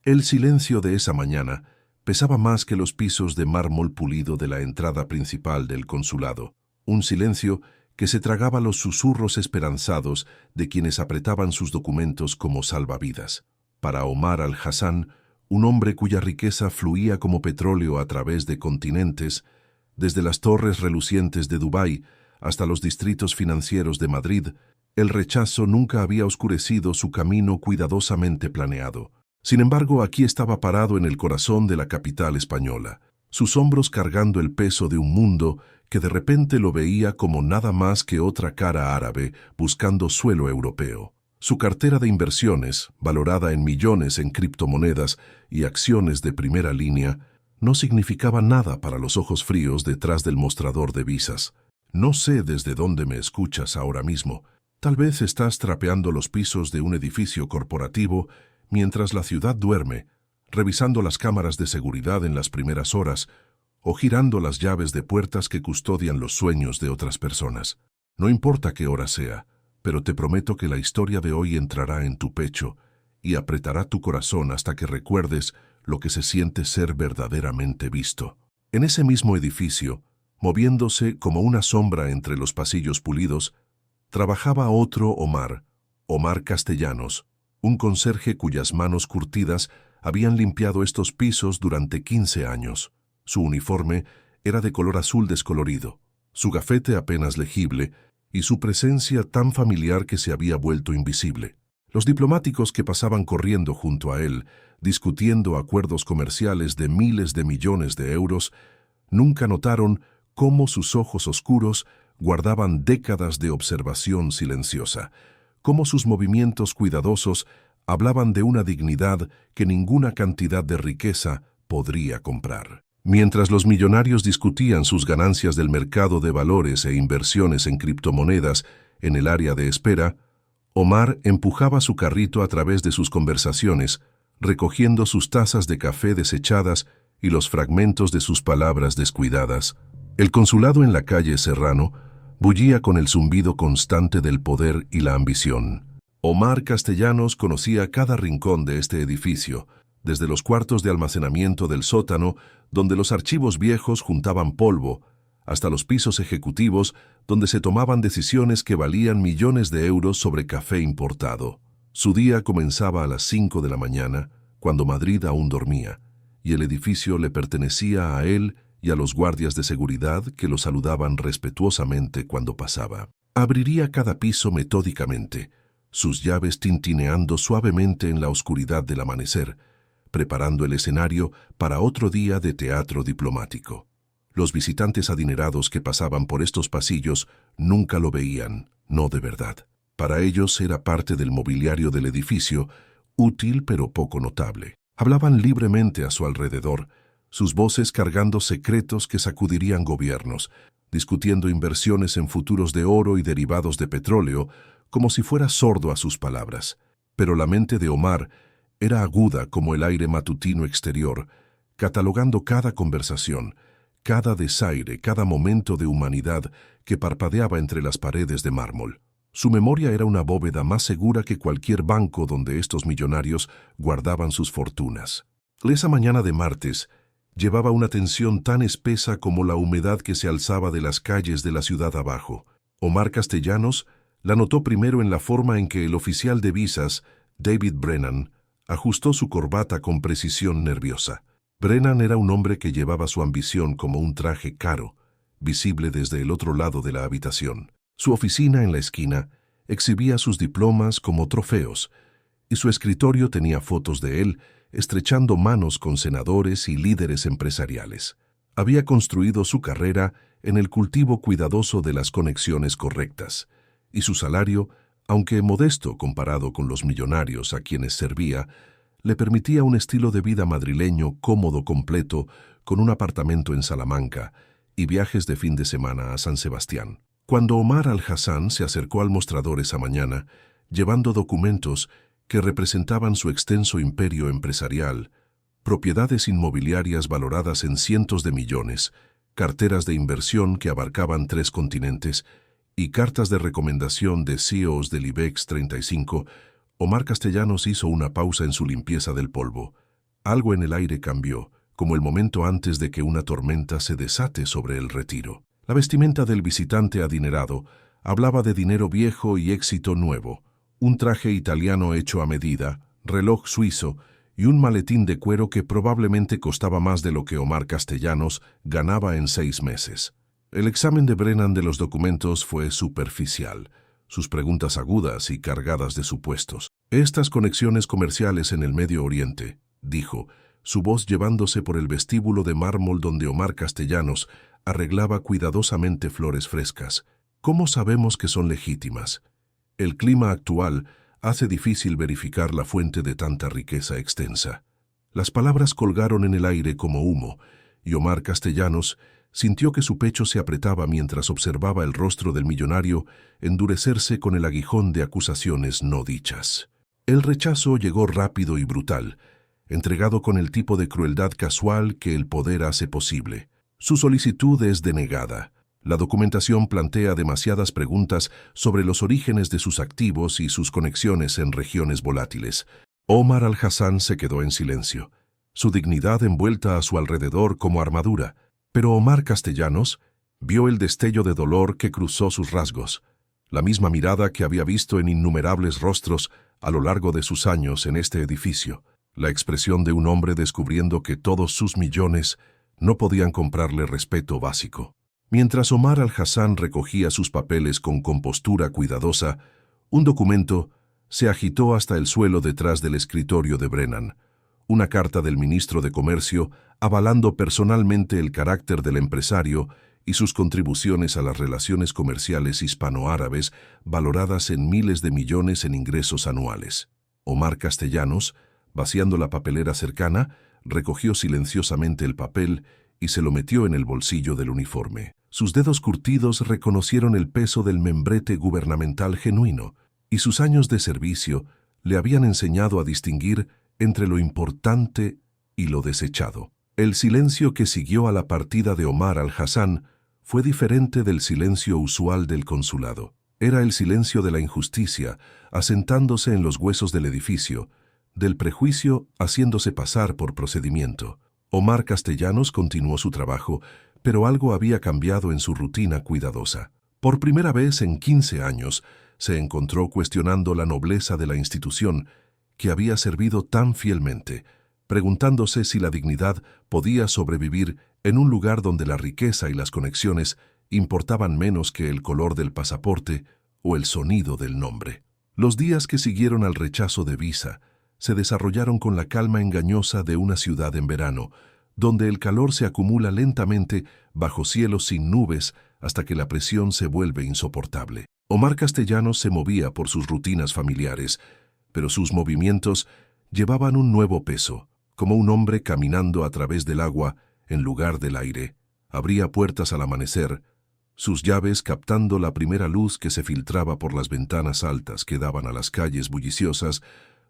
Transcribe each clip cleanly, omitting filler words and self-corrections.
El silencio de esa mañana pesaba más que los pisos de mármol pulido de la entrada principal del consulado, un silencio que se tragaba los susurros esperanzados de quienes apretaban sus documentos como salvavidas. Para Omar al-Hassan, un hombre cuya riqueza fluía como petróleo a través de continentes, desde las torres relucientes de Dubái hasta los distritos financieros de Madrid, el rechazo nunca había oscurecido su camino cuidadosamente planeado. Sin embargo, aquí estaba parado en el corazón de la capital española, sus hombros cargando el peso de un mundo que de repente lo veía como nada más que otra cara árabe buscando suelo europeo. Su cartera de inversiones, valorada en millones en criptomonedas y acciones de primera línea, no significaba nada para los ojos fríos detrás del mostrador de visas. No sé desde dónde me escuchas ahora mismo. Tal vez estás trapeando los pisos de un edificio corporativo mientras la ciudad duerme, revisando las cámaras de seguridad en las primeras horas o girando las llaves de puertas que custodian los sueños de otras personas. No importa qué hora sea, pero te prometo que la historia de hoy entrará en tu pecho y apretará tu corazón hasta que recuerdes lo que se siente ser verdaderamente visto. En ese mismo edificio, moviéndose como una sombra entre los pasillos pulidos, trabajaba otro Omar, Omar Castellanos, un conserje cuyas manos curtidas habían limpiado estos pisos durante 15 años. Su uniforme era de color azul descolorido, su gafete apenas legible y su presencia tan familiar que se había vuelto invisible. Los diplomáticos que pasaban corriendo junto a él, discutiendo acuerdos comerciales de miles de millones de euros, nunca notaron cómo sus ojos oscuros guardaban décadas de observación silenciosa, cómo sus movimientos cuidadosos hablaban de una dignidad que ninguna cantidad de riqueza podría comprar. Mientras los millonarios discutían sus ganancias del mercado de valores e inversiones en criptomonedas en el área de espera, Omar empujaba su carrito a través de sus conversaciones, recogiendo sus tazas de café desechadas y los fragmentos de sus palabras descuidadas. El consulado en la calle Serrano bullía con el zumbido constante del poder y la ambición. Omar Castellanos conocía cada rincón de este edificio, desde los cuartos de almacenamiento del sótano, donde los archivos viejos juntaban polvo, hasta los pisos ejecutivos, donde se tomaban decisiones que valían millones de euros sobre café importado. Su día comenzaba a las 5 de la mañana, cuando Madrid aún dormía, y el edificio le pertenecía a él y a los guardias de seguridad que lo saludaban respetuosamente cuando pasaba. Abriría cada piso metódicamente, sus llaves tintineando suavemente en la oscuridad del amanecer, preparando el escenario para otro día de teatro diplomático. Los visitantes adinerados que pasaban por estos pasillos nunca lo veían, no de verdad. Para ellos era parte del mobiliario del edificio, útil pero poco notable. Hablaban libremente a su alrededor, sus voces cargando secretos que sacudirían gobiernos, discutiendo inversiones en futuros de oro y derivados de petróleo, como si fuera sordo a sus palabras. Pero la mente de Omar era aguda como el aire matutino exterior, catalogando cada conversación, cada desaire, cada momento de humanidad que parpadeaba entre las paredes de mármol. Su memoria era una bóveda más segura que cualquier banco donde estos millonarios guardaban sus fortunas. Esa mañana de martes llevaba una tensión tan espesa como la humedad que se alzaba de las calles de la ciudad abajo. Omar Castellanos la notó primero en la forma en que el oficial de visas, David Brennan, ajustó su corbata con precisión nerviosa. Brennan era un hombre que llevaba su ambición como un traje caro, visible desde el otro lado de la habitación. Su oficina en la esquina exhibía sus diplomas como trofeos, y su escritorio tenía fotos de él estrechando manos con senadores y líderes empresariales. Había construido su carrera en el cultivo cuidadoso de las conexiones correctas, y su salario, aunque modesto comparado con los millonarios a quienes servía, le permitía un estilo de vida madrileño cómodo completo, con un apartamento en Salamanca y viajes de fin de semana a San Sebastián. Cuando Omar al-Hassan se acercó al mostrador esa mañana, llevando documentos que representaban su extenso imperio empresarial, propiedades inmobiliarias valoradas en cientos de millones, carteras de inversión que abarcaban 3 continentes y cartas de recomendación de CEOs del IBEX 35, Omar Castellanos hizo una pausa en su limpieza del polvo, Algo en el aire cambió, como el momento antes de que una tormenta se desate sobre el Retiro. La vestimenta del visitante adinerado hablaba de dinero viejo y éxito nuevo, un traje italiano hecho a medida, reloj suizo y un maletín de cuero que probablemente costaba más de lo que Omar Castellanos ganaba en 6 meses. El examen de Brennan de los documentos fue superficial, sus preguntas agudas y cargadas de supuestos. Estas conexiones comerciales en el Medio Oriente, dijo, su voz llevándose por el vestíbulo de mármol donde Omar Castellanos arreglaba cuidadosamente flores frescas. ¿Cómo sabemos que son legítimas? El clima actual hace difícil verificar la fuente de tanta riqueza extensa. Las palabras colgaron en el aire como humo, y Omar Castellanos sintió que su pecho se apretaba mientras observaba el rostro del millonario endurecerse con el aguijón de acusaciones no dichas. El rechazo llegó rápido y brutal, entregado con el tipo de crueldad casual que el poder hace posible. Su solicitud es denegada. La documentación plantea demasiadas preguntas sobre los orígenes de sus activos y sus conexiones en regiones volátiles. Omar Al-Hassan se quedó en silencio, su dignidad envuelta a su alrededor como armadura. Pero Omar Castellanos vio el destello de dolor que cruzó sus rasgos, la misma mirada que había visto en innumerables rostros a lo largo de sus años en este edificio, la expresión de un hombre descubriendo que todos sus millones no podían comprarle respeto básico. Mientras Omar Al-Hassan recogía sus papeles con compostura cuidadosa, un documento se agitó hasta el suelo detrás del escritorio de Brennan, una carta del ministro de Comercio avalando personalmente el carácter del empresario y sus contribuciones a las relaciones comerciales hispano-árabes valoradas en miles de millones en ingresos anuales. Omar Castellanos, vaciando la papelera cercana, recogió silenciosamente el papel y se lo metió en el bolsillo del uniforme. Sus dedos curtidos reconocieron el peso del membrete gubernamental genuino, y sus años de servicio le habían enseñado a distinguir entre lo importante y lo desechado. El silencio que siguió a la partida de Omar Al-Hassan fue diferente del silencio usual del consulado. Era el silencio de la injusticia, asentándose en los huesos del edificio, del prejuicio haciéndose pasar por procedimiento. Omar Castellanos continuó su trabajo, pero algo había cambiado en su rutina cuidadosa. Por primera vez en 15 años, se encontró cuestionando la nobleza de la institución que había servido tan fielmente, preguntándose si la dignidad podía sobrevivir en un lugar donde la riqueza y las conexiones importaban menos que el color del pasaporte o el sonido del nombre. Los días que siguieron al rechazo de visa se desarrollaron con la calma engañosa de una ciudad en verano, donde el calor se acumula lentamente bajo cielos sin nubes hasta que la presión se vuelve insoportable. Omar Castellanos se movía por sus rutinas familiares, pero sus movimientos llevaban un nuevo peso, como un hombre caminando a través del agua en lugar del aire. Abría puertas al amanecer, sus llaves captando la primera luz que se filtraba por las ventanas altas que daban a las calles bulliciosas,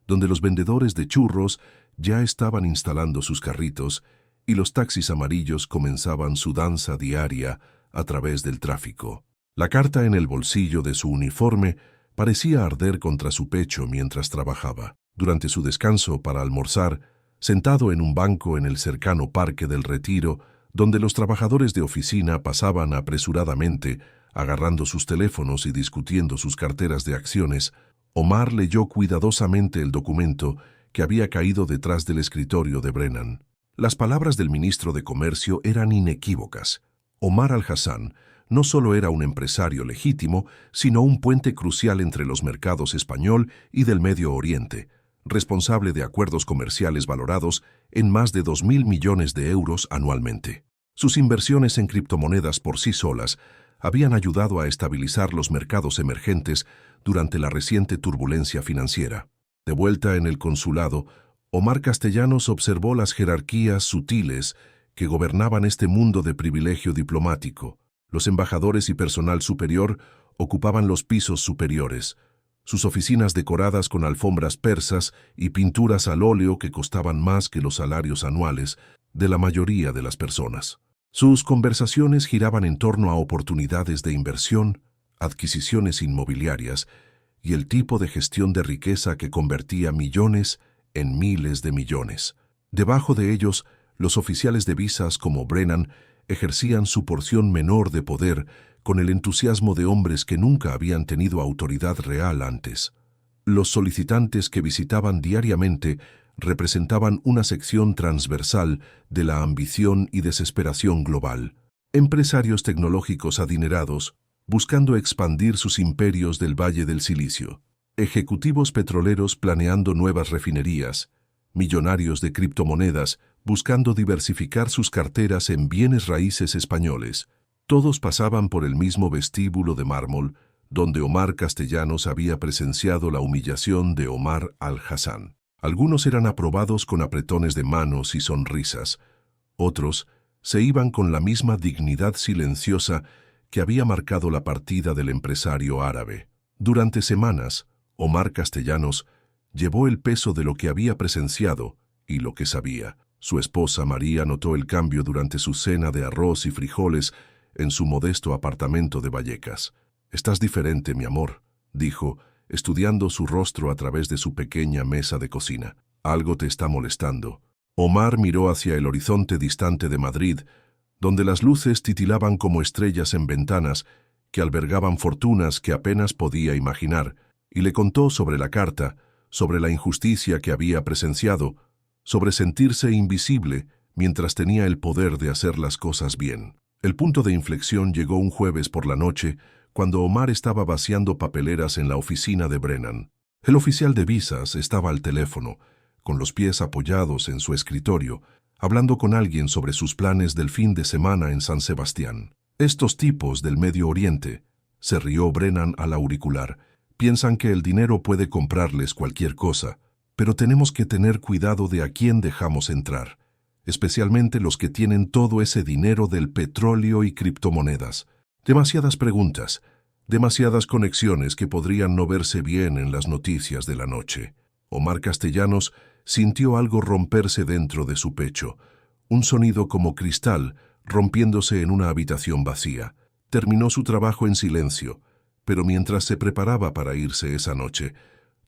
donde los vendedores de churros ya estaban instalando sus carritos y los taxis amarillos comenzaban su danza diaria a través del tráfico. La carta en el bolsillo de su uniforme parecía arder contra su pecho mientras trabajaba. Durante su descanso para almorzar, sentado en un banco en el cercano Parque del Retiro, donde los trabajadores de oficina pasaban apresuradamente, agarrando sus teléfonos y discutiendo sus carteras de acciones, Omar leyó cuidadosamente el documento que había caído detrás del escritorio de Brennan. Las palabras del ministro de Comercio eran inequívocas. Omar Al-Hassan no solo era un empresario legítimo, sino un puente crucial entre los mercados español y del Medio Oriente, responsable de acuerdos comerciales valorados en más de 2.000 millones de euros anualmente. Sus inversiones en criptomonedas por sí solas habían ayudado a estabilizar los mercados emergentes durante la reciente turbulencia financiera. De vuelta en el consulado, Omar Castellanos observó las jerarquías sutiles que gobernaban este mundo de privilegio diplomático. Los embajadores y personal superior ocupaban los pisos superiores, sus oficinas decoradas con alfombras persas y pinturas al óleo que costaban más que los salarios anuales de la mayoría de las personas. Sus conversaciones giraban en torno a oportunidades de inversión, adquisiciones inmobiliarias y el tipo de gestión de riqueza que convertía millones en miles de millones. Debajo de ellos, los oficiales de visas como Brennan ejercían su porción menor de poder con el entusiasmo de hombres que nunca habían tenido autoridad real antes. Los solicitantes que visitaban diariamente representaban una sección transversal de la ambición y desesperación global. Empresarios tecnológicos adinerados, buscando expandir sus imperios del Valle del Silicio. Ejecutivos petroleros planeando nuevas refinerías. Millonarios de criptomonedas buscando diversificar sus carteras en bienes raíces españoles. Todos pasaban por el mismo vestíbulo de mármol, donde Omar Castellanos había presenciado la humillación de Omar al-Hassan. Algunos eran aprobados con apretones de manos y sonrisas. Otros se iban con la misma dignidad silenciosa que había marcado la partida del empresario árabe. Durante semanas, Omar Castellanos llevó el peso de lo que había presenciado y lo que sabía. Su esposa María notó el cambio durante su cena de arroz y frijoles en su modesto apartamento de Vallecas. «Estás diferente, mi amor», dijo, estudiando su rostro a través de su pequeña mesa de cocina. «Algo te está molestando». Omar miró hacia el horizonte distante de Madrid, donde las luces titilaban como estrellas en ventanas que albergaban fortunas que apenas podía imaginar, y le contó sobre la carta, sobre la injusticia que había presenciado, sobre sentirse invisible mientras tenía el poder de hacer las cosas bien. El punto de inflexión llegó un jueves por la noche, cuando Omar estaba vaciando papeleras en la oficina de Brennan. El oficial de visas estaba al teléfono, con los pies apoyados en su escritorio, hablando con alguien sobre sus planes del fin de semana en San Sebastián. «Estos tipos del Medio Oriente», se rió Brennan al auricular, «piensan que el dinero puede comprarles cualquier cosa, pero tenemos que tener cuidado de a quién dejamos entrar, especialmente los que tienen todo ese dinero del petróleo y criptomonedas. Demasiadas preguntas, demasiadas conexiones que podrían no verse bien en las noticias de la noche». Omar Castellanos sintió algo romperse dentro de su pecho, un sonido como cristal rompiéndose en una habitación vacía. Terminó su trabajo en silencio, pero mientras se preparaba para irse esa noche,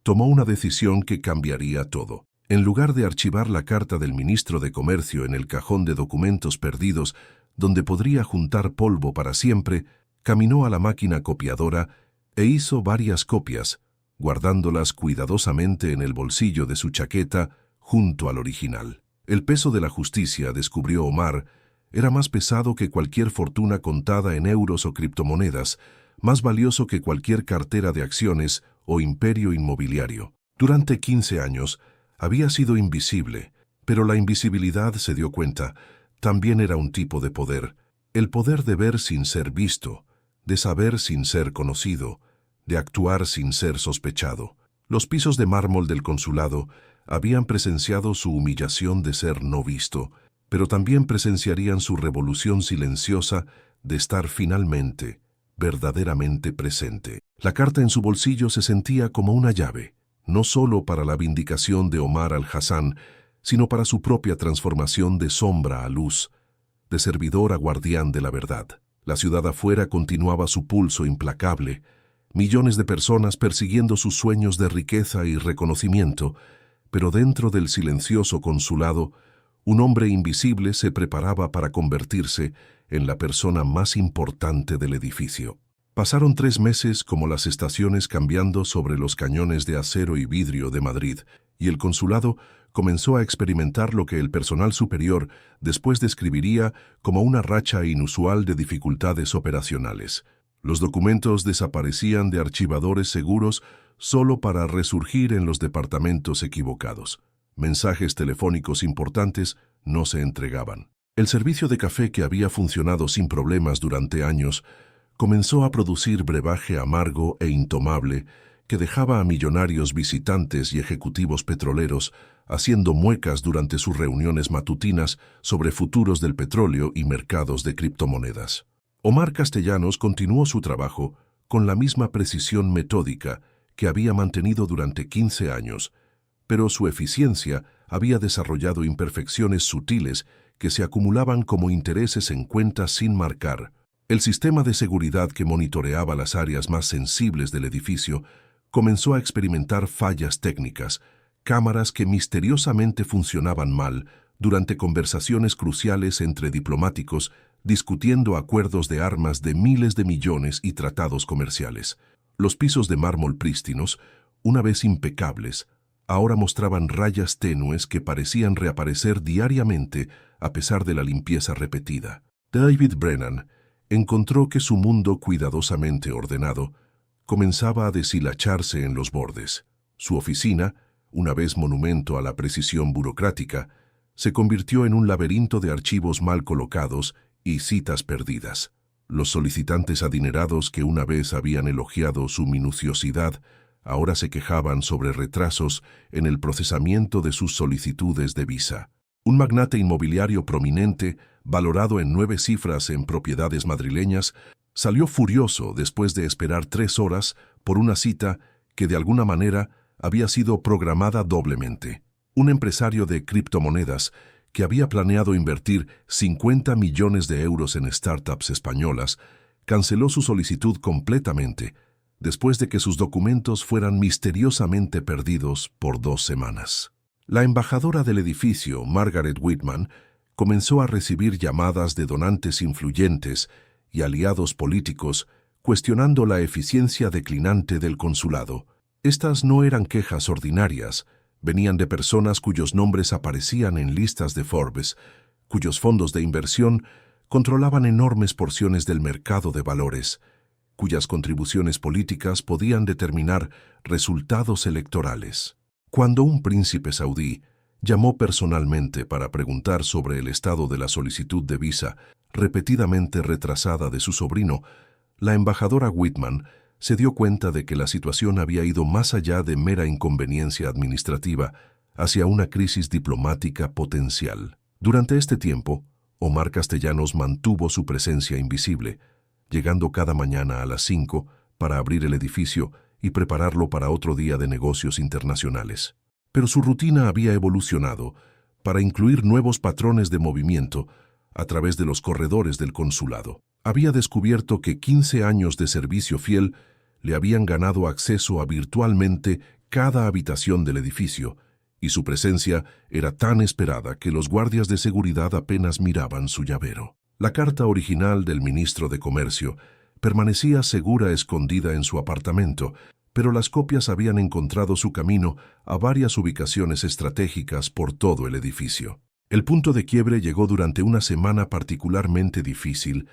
tomó una decisión que cambiaría todo. En lugar de archivar la carta del ministro de Comercio en el cajón de documentos perdidos, donde podría juntar polvo para siempre, caminó a la máquina copiadora e hizo varias copias, guardándolas cuidadosamente en el bolsillo de su chaqueta junto al original. El peso de la justicia, descubrió Omar, era más pesado que cualquier fortuna contada en euros o criptomonedas, más valioso que cualquier cartera de acciones o imperio inmobiliario. Durante 15 años había sido invisible, pero la invisibilidad, se dio cuenta, también era un tipo de poder. El poder de ver sin ser visto, de saber sin ser conocido, de actuar sin ser sospechado. Los pisos de mármol del consulado habían presenciado su humillación de ser no visto, pero también presenciarían su revolución silenciosa de estar finalmente, verdaderamente presente. La carta en su bolsillo se sentía como una llave, no solo para la vindicación de Omar al-Hassan, sino para su propia transformación de sombra a luz, de servidor a guardián de la verdad. La ciudad afuera continuaba su pulso implacable, millones de personas persiguiendo sus sueños de riqueza y reconocimiento, pero dentro del silencioso consulado, un hombre invisible se preparaba para convertirse en la persona más importante del edificio. Pasaron 3 meses como las estaciones cambiando sobre los cañones de acero y vidrio de Madrid, y el consulado comenzó a experimentar lo que el personal superior después describiría como una racha inusual de dificultades operacionales. Los documentos desaparecían de archivadores seguros solo para resurgir en los departamentos equivocados. Mensajes telefónicos importantes no se entregaban. El servicio de café, que había funcionado sin problemas durante años, comenzó a producir brebaje amargo e intomable que dejaba a millonarios visitantes y ejecutivos petroleros haciendo muecas durante sus reuniones matutinas sobre futuros del petróleo y mercados de criptomonedas. Omar Castellanos continuó su trabajo con la misma precisión metódica que había mantenido durante 15 años, pero su eficiencia había desarrollado imperfecciones sutiles que se acumulaban como intereses en cuentas sin marcar. El sistema de seguridad que monitoreaba las áreas más sensibles del edificio comenzó a experimentar fallas técnicas cámaras que misteriosamente funcionaban mal durante conversaciones cruciales entre diplomáticos discutiendo acuerdos de armas de miles de millones y tratados comerciales. Los pisos de mármol prístinos, una vez impecables, ahora mostraban rayas tenues que parecían reaparecer diariamente a pesar de la limpieza repetida. David Brennan encontró que su mundo cuidadosamente ordenado comenzaba a deshilacharse en los bordes. Su oficina, una vez monumento a la precisión burocrática, se convirtió en un laberinto de archivos mal colocados y citas perdidas. Los solicitantes adinerados que una vez habían elogiado su minuciosidad ahora se quejaban sobre retrasos en el procesamiento de sus solicitudes de visa. Un magnate inmobiliario prominente, valorado en 9 cifras en propiedades madrileñas, salió furioso después de esperar 3 horas por una cita que de alguna manera había sido programada doblemente. Un empresario de criptomonedas que había planeado invertir 50 millones de euros en startups españolas canceló su solicitud completamente después de que sus documentos fueran misteriosamente perdidos por 2 semanas. La embajadora del edificio, Margaret Whitman, comenzó a recibir llamadas de donantes influyentes y aliados políticos cuestionando la eficiencia declinante del consulado. Estas no eran quejas ordinarias, venían de personas cuyos nombres aparecían en listas de Forbes, cuyos fondos de inversión controlaban enormes porciones del mercado de valores, cuyas contribuciones políticas podían determinar resultados electorales. Cuando un príncipe saudí llamó personalmente para preguntar sobre el estado de la solicitud de visa repetidamente retrasada de su sobrino, la embajadora Whitman se dio cuenta de que la situación había ido más allá de mera inconveniencia administrativa hacia una crisis diplomática potencial. Durante este tiempo, Omar Castellanos mantuvo su presencia invisible, llegando cada mañana a las 5 para abrir el edificio y prepararlo para otro día de negocios internacionales. Pero su rutina había evolucionado para incluir nuevos patrones de movimiento a través de los corredores del consulado. Había descubierto que 15 años de servicio fiel le habían ganado acceso a virtualmente cada habitación del edificio, y su presencia era tan esperada que los guardias de seguridad apenas miraban su llavero. La carta original del ministro de Comercio permanecía segura escondida en su apartamento, pero las copias habían encontrado su camino a varias ubicaciones estratégicas por todo el edificio. El punto de quiebre llegó durante una semana particularmente difícil,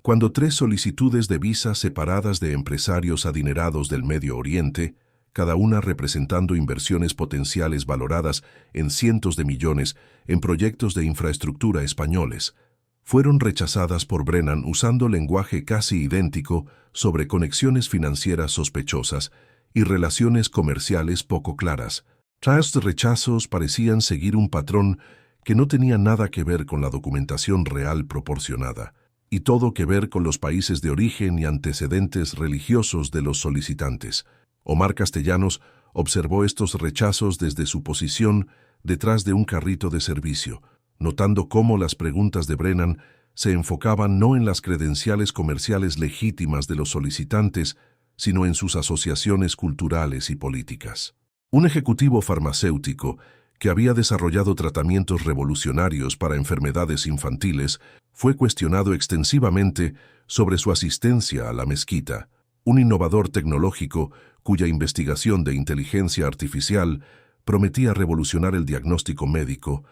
cuando 3 solicitudes de visa separadas de empresarios adinerados del Medio Oriente, cada una representando inversiones potenciales valoradas en cientos de millones en proyectos de infraestructura españoles, fueron rechazadas por Brennan usando lenguaje casi idéntico sobre conexiones financieras sospechosas y relaciones comerciales poco claras. Tales rechazos parecían seguir un patrón que no tenía nada que ver con la documentación real proporcionada, y todo que ver con los países de origen y antecedentes religiosos de los solicitantes. Omar Castellanos observó estos rechazos desde su posición detrás de un carrito de servicio, notando cómo las preguntas de Brennan se enfocaban no en las credenciales comerciales legítimas de los solicitantes, sino en sus asociaciones culturales y políticas. Un ejecutivo farmacéutico que había desarrollado tratamientos revolucionarios para enfermedades infantiles, fue cuestionado extensivamente sobre su asistencia a la mezquita. Un innovador tecnológico cuya investigación de inteligencia artificial prometía revolucionar el diagnóstico médico,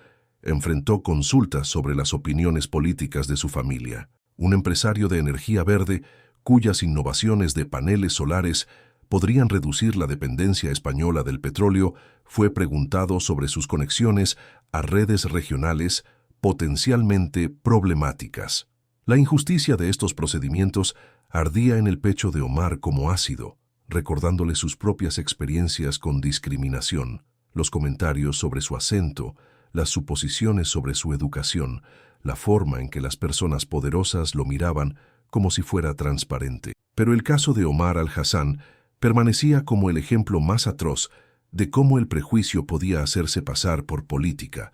enfrentó consultas sobre las opiniones políticas de su familia. Un empresario de energía verde cuyas innovaciones de paneles solares podrían reducir la dependencia española del petróleo, fue preguntado sobre sus conexiones a redes regionales potencialmente problemáticas. La injusticia de estos procedimientos ardía en el pecho de Omar como ácido, recordándole sus propias experiencias con discriminación, los comentarios sobre su acento, las suposiciones sobre su educación, la forma en que las personas poderosas lo miraban como si fuera transparente. Pero el caso de Omar Al-Hassan permanecía como el ejemplo más atroz de cómo el prejuicio podía hacerse pasar por política,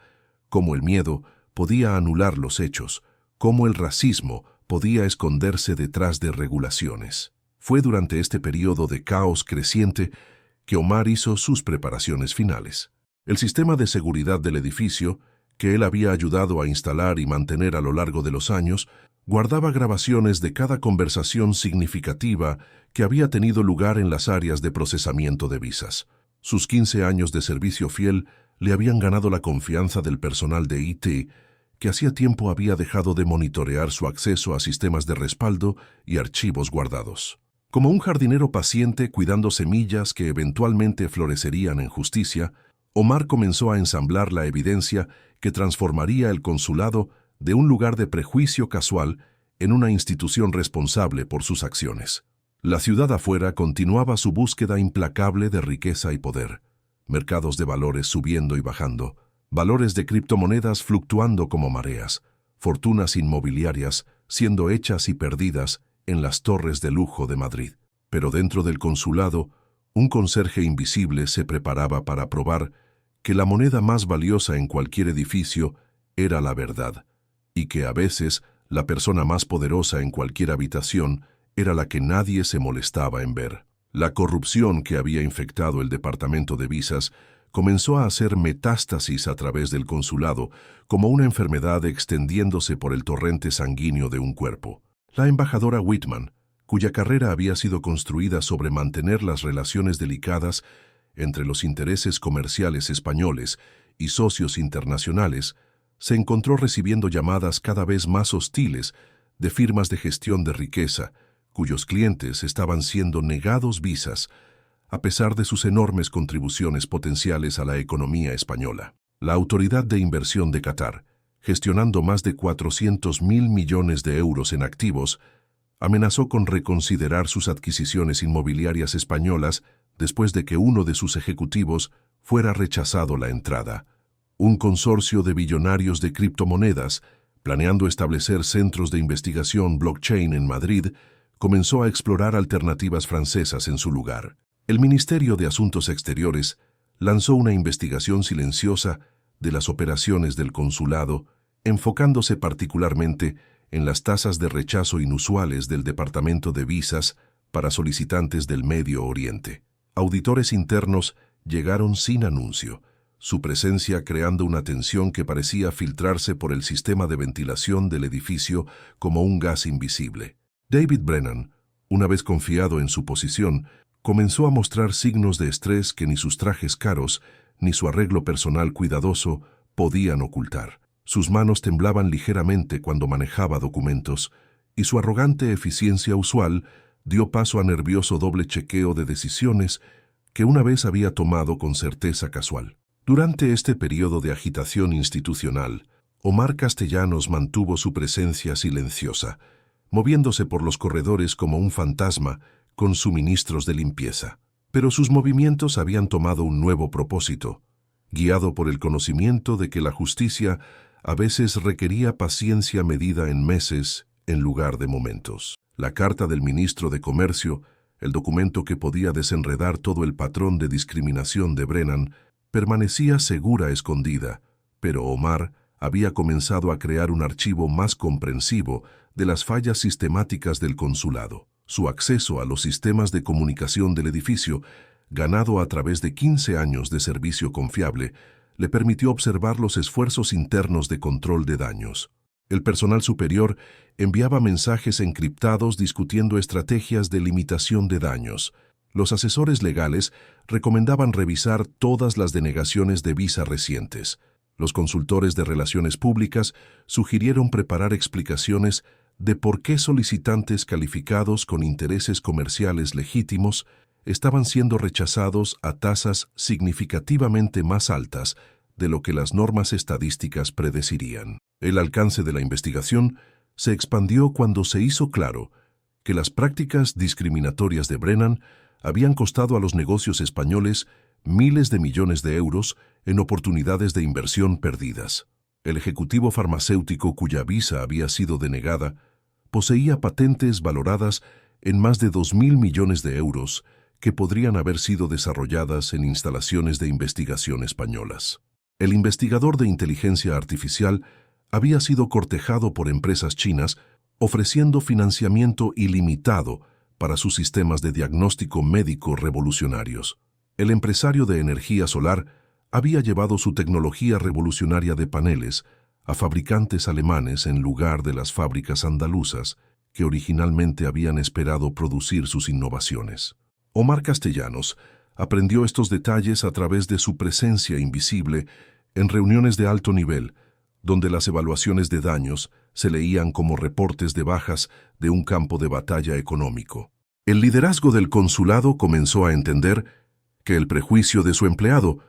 cómo el miedo podía anular los hechos, cómo el racismo podía esconderse detrás de regulaciones. Fue durante este periodo de caos creciente que Omar hizo sus preparaciones finales. El sistema de seguridad del edificio, que él había ayudado a instalar y mantener a lo largo de los años, guardaba grabaciones de cada conversación significativa que había tenido lugar en las áreas de procesamiento de visas. Sus 15 años de servicio fiel le habían ganado la confianza del personal de IT, que hacía tiempo había dejado de monitorear su acceso a sistemas de respaldo y archivos guardados. Como un jardinero paciente cuidando semillas que eventualmente florecerían en justicia, Omar comenzó a ensamblar la evidencia que transformaría el consulado de un lugar de prejuicio casual en una institución responsable por sus acciones. La ciudad afuera continuaba su búsqueda implacable de riqueza y poder. Mercados de valores subiendo y bajando, valores de criptomonedas fluctuando como mareas, fortunas inmobiliarias siendo hechas y perdidas en las torres de lujo de Madrid. Pero dentro del consulado, un conserje invisible se preparaba para probar que la moneda más valiosa en cualquier edificio era la verdad, y que a veces la persona más poderosa en cualquier habitación era la que nadie se molestaba en ver. La corrupción que había infectado el departamento de visas comenzó a hacer metástasis a través del consulado, como una enfermedad extendiéndose por el torrente sanguíneo de un cuerpo. La embajadora Whitman, cuya carrera había sido construida sobre mantener las relaciones delicadas entre los intereses comerciales españoles y socios internacionales, se encontró recibiendo llamadas cada vez más hostiles de firmas de gestión de riqueza, cuyos clientes estaban siendo negados visas, a pesar de sus enormes contribuciones potenciales a la economía española. La Autoridad de Inversión de Qatar, gestionando más de 400.000 millones de euros en activos, amenazó con reconsiderar sus adquisiciones inmobiliarias españolas después de que uno de sus ejecutivos fuera rechazado la entrada. Un consorcio de billonarios de criptomonedas, planeando establecer centros de investigación blockchain en Madrid, comenzó a explorar alternativas francesas en su lugar. El Ministerio de Asuntos Exteriores lanzó una investigación silenciosa de las operaciones del consulado, enfocándose particularmente en las tasas de rechazo inusuales del Departamento de Visas para solicitantes del Medio Oriente. Auditores internos llegaron sin anuncio, su presencia creando una tensión que parecía filtrarse por el sistema de ventilación del edificio como un gas invisible. David Brennan, una vez confiado en su posición, comenzó a mostrar signos de estrés que ni sus trajes caros ni su arreglo personal cuidadoso podían ocultar. Sus manos temblaban ligeramente cuando manejaba documentos, y su arrogante eficiencia usual dio paso a nervioso doble chequeo de decisiones que una vez había tomado con certeza casual. Durante este periodo de agitación institucional, Omar Castellanos mantuvo su presencia silenciosa, moviéndose por los corredores como un fantasma con suministros de limpieza. Pero sus movimientos habían tomado un nuevo propósito, guiado por el conocimiento de que la justicia a veces requería paciencia medida en meses en lugar de momentos. La carta del ministro de Comercio, el documento que podía desenredar todo el patrón de discriminación de Brennan, permanecía segura escondida, pero Omar había comenzado a crear un archivo más comprensivo de las fallas sistemáticas del consulado. Su acceso a los sistemas de comunicación del edificio, ganado a través de 15 años de servicio confiable, le permitió observar los esfuerzos internos de control de daños. El personal superior enviaba mensajes encriptados discutiendo estrategias de limitación de daños. Los asesores legales recomendaban revisar todas las denegaciones de visa recientes. Los consultores de relaciones públicas sugirieron preparar explicaciones de por qué solicitantes calificados con intereses comerciales legítimos estaban siendo rechazados a tasas significativamente más altas de lo que las normas estadísticas predecirían. El alcance de la investigación se expandió cuando se hizo claro que las prácticas discriminatorias de Brennan habían costado a los negocios españoles miles de millones de euros en oportunidades de inversión perdidas. El ejecutivo farmacéutico cuya visa había sido denegada poseía patentes valoradas en más de 2.000 millones de euros que podrían haber sido desarrolladas en instalaciones de investigación españolas. El investigador de inteligencia artificial había sido cortejado por empresas chinas ofreciendo financiamiento ilimitado para sus sistemas de diagnóstico médico revolucionarios. El empresario de energía solar había llevado su tecnología revolucionaria de paneles a fabricantes alemanes en lugar de las fábricas andaluzas que originalmente habían esperado producir sus innovaciones. Omar Castellanos aprendió estos detalles a través de su presencia invisible en reuniones de alto nivel, donde las evaluaciones de daños se leían como reportes de bajas de un campo de batalla económico. El liderazgo del consulado comenzó a entender que el prejuicio de su empleado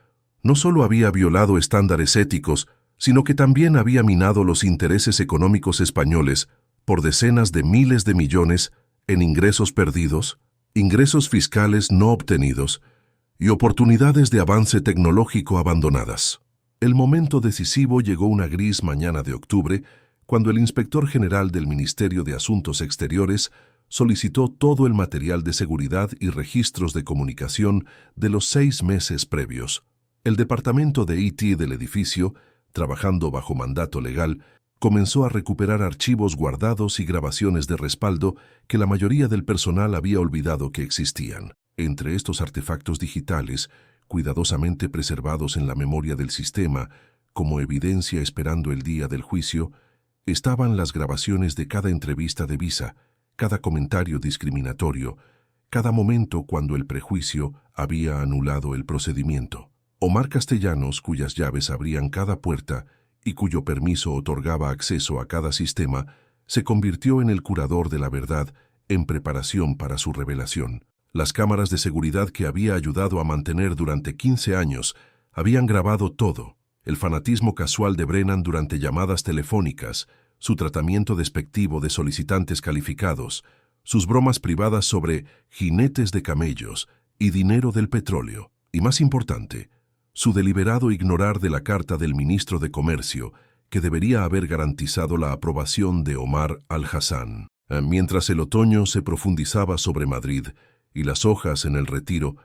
no solo había violado estándares éticos, sino que también había minado los intereses económicos españoles por decenas de miles de millones en ingresos perdidos, ingresos fiscales no obtenidos y oportunidades de avance tecnológico abandonadas. El momento decisivo llegó una gris mañana de octubre, cuando el inspector general del Ministerio de Asuntos Exteriores solicitó todo el material de seguridad y registros de comunicación de los 6 meses previos. El departamento de IT del edificio, trabajando bajo mandato legal, comenzó a recuperar archivos guardados y grabaciones de respaldo que la mayoría del personal había olvidado que existían. Entre estos artefactos digitales, cuidadosamente preservados en la memoria del sistema, como evidencia esperando el día del juicio, estaban las grabaciones de cada entrevista de visa, cada comentario discriminatorio, cada momento cuando el prejuicio había anulado el procedimiento. Omar Castellanos, cuyas llaves abrían cada puerta y cuyo permiso otorgaba acceso a cada sistema, se convirtió en el curador de la verdad en preparación para su revelación. Las cámaras de seguridad que había ayudado a mantener durante 15 años habían grabado todo: el fanatismo casual de Brennan durante llamadas telefónicas, su tratamiento despectivo de solicitantes calificados, sus bromas privadas sobre jinetes de camellos y dinero del petróleo, y más importante, su deliberado ignorar de la carta del ministro de Comercio, que debería haber garantizado la aprobación de Omar al-Hassan. Mientras el otoño se profundizaba sobre Madrid y las hojas en el Retiro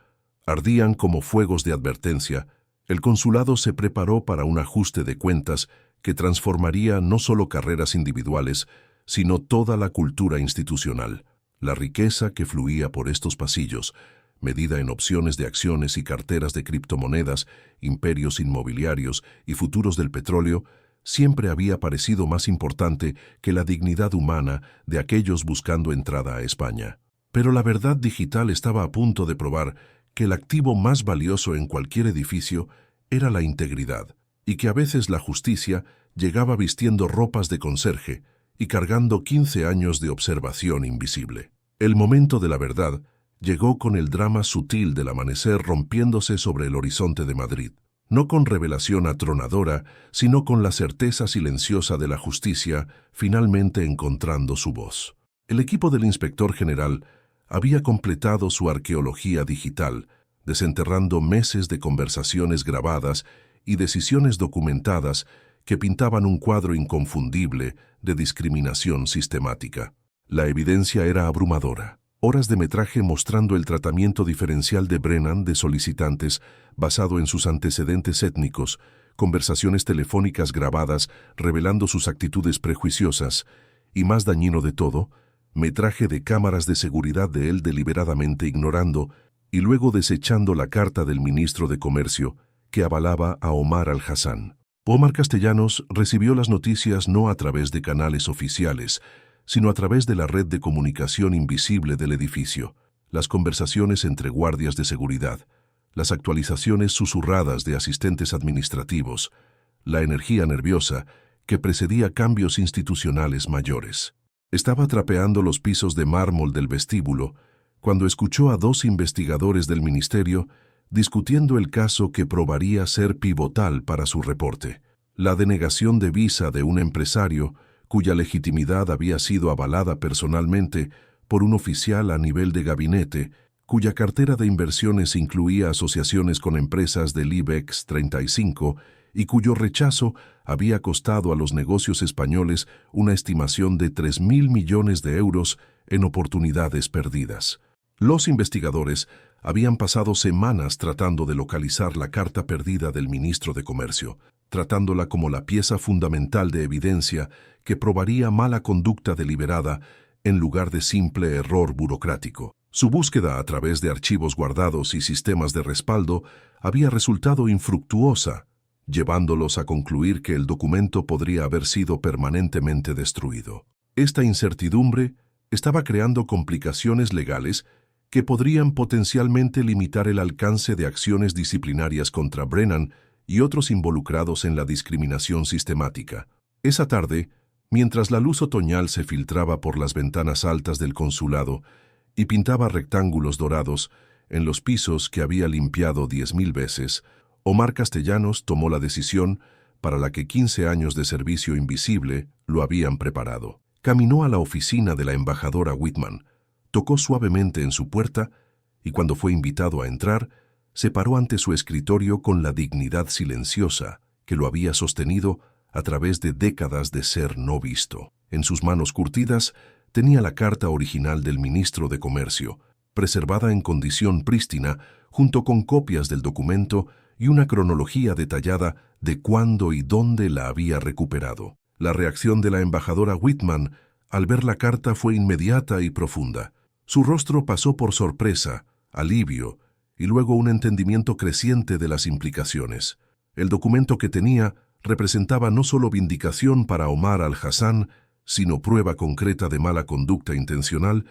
ardían como fuegos de advertencia, el consulado se preparó para un ajuste de cuentas que transformaría no solo carreras individuales, sino toda la cultura institucional. La riqueza que fluía por estos pasillos, medida en opciones de acciones y carteras de criptomonedas, imperios inmobiliarios y futuros del petróleo, siempre había parecido más importante que la dignidad humana de aquellos buscando entrada a España. Pero la verdad digital estaba a punto de probar que el activo más valioso en cualquier edificio era la integridad, y que a veces la justicia llegaba vistiendo ropas de conserje y cargando 15 años de observación invisible. El momento de la verdad llegó con el drama sutil del amanecer rompiéndose sobre el horizonte de Madrid, no con revelación atronadora, sino con la certeza silenciosa de la justicia finalmente encontrando su voz. El equipo del inspector general había completado su arqueología digital, desenterrando meses de conversaciones grabadas y decisiones documentadas que pintaban un cuadro inconfundible de discriminación sistemática. La evidencia era abrumadora. Horas de metraje mostrando el tratamiento diferencial de Brennan de solicitantes basado en sus antecedentes étnicos, conversaciones telefónicas grabadas revelando sus actitudes prejuiciosas y, más dañino de todo, metraje de cámaras de seguridad de él deliberadamente ignorando y luego desechando la carta del ministro de Comercio que avalaba a Omar al-Hassan. Omar Castellanos recibió las noticias no a través de canales oficiales, sino a través de la red de comunicación invisible del edificio, las conversaciones entre guardias de seguridad, las actualizaciones susurradas de asistentes administrativos, la energía nerviosa que precedía cambios institucionales mayores. Estaba trapeando los pisos de mármol del vestíbulo cuando escuchó a 2 investigadores del ministerio discutiendo el caso que probaría ser pivotal para su reporte: la denegación de visa de un empresario cuya legitimidad había sido avalada personalmente por un oficial a nivel de gabinete, cuya cartera de inversiones incluía asociaciones con empresas del IBEX 35 y cuyo rechazo había costado a los negocios españoles una estimación de 3.000 millones de euros en oportunidades perdidas. Los investigadores habían pasado semanas tratando de localizar la carta perdida del ministro de Comercio, tratándola como la pieza fundamental de evidencia que probaría mala conducta deliberada en lugar de simple error burocrático. Su búsqueda a través de archivos guardados y sistemas de respaldo había resultado infructuosa, llevándolos a concluir que el documento podría haber sido permanentemente destruido. Esta incertidumbre estaba creando complicaciones legales que podrían potencialmente limitar el alcance de acciones disciplinarias contra Brennan y otros involucrados en la discriminación sistemática. Esa tarde, mientras la luz otoñal se filtraba por las ventanas altas del consulado y pintaba rectángulos dorados en los pisos que había limpiado 10.000 veces, Omar Castellanos tomó la decisión para la que 15 años de servicio invisible lo habían preparado. Caminó a la oficina de la embajadora Whitman, tocó suavemente en su puerta y cuando fue invitado a entrar, se paró ante su escritorio con la dignidad silenciosa que lo había sostenido a través de décadas de ser no visto. En sus manos curtidas tenía la carta original del ministro de Comercio, preservada en condición prístina, junto con copias del documento y una cronología detallada de cuándo y dónde la había recuperado. La reacción de la embajadora Whitman al ver la carta fue inmediata y profunda. Su rostro pasó por sorpresa, alivio y luego un entendimiento creciente de las implicaciones. El documento que tenía representaba no solo vindicación para Omar al-Hassan, sino prueba concreta de mala conducta intencional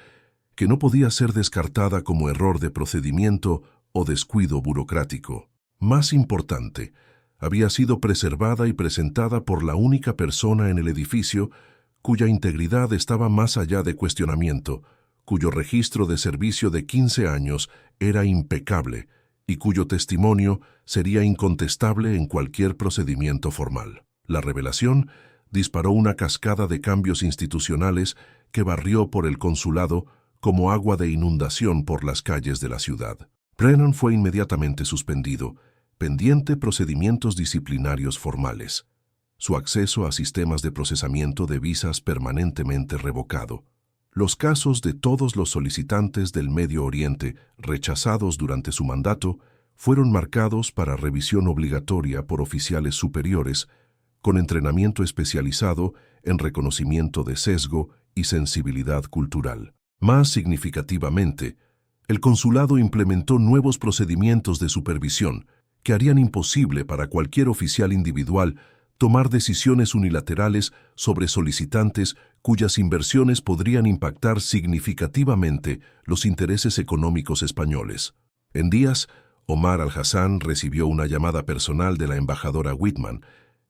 que no podía ser descartada como error de procedimiento o descuido burocrático. Más importante, había sido preservada y presentada por la única persona en el edificio cuya integridad estaba más allá de cuestionamiento, cuyo registro de servicio de 15 años era impecable y cuyo testimonio sería incontestable en cualquier procedimiento formal. La revelación disparó una cascada de cambios institucionales que barrió por el consulado como agua de inundación por las calles de la ciudad. Brennan fue inmediatamente suspendido, pendiente procedimientos disciplinarios formales. Su acceso a sistemas de procesamiento de visas permanentemente revocado. Los casos de todos los solicitantes del Medio Oriente rechazados durante su mandato fueron marcados para revisión obligatoria por oficiales superiores con entrenamiento especializado en reconocimiento de sesgo y sensibilidad cultural. Más significativamente, el consulado implementó nuevos procedimientos de supervisión que harían imposible para cualquier oficial individual tomar decisiones unilaterales sobre solicitantes cuyas inversiones podrían impactar significativamente los intereses económicos españoles. En días, Omar al-Hassan recibió una llamada personal de la embajadora Whitman,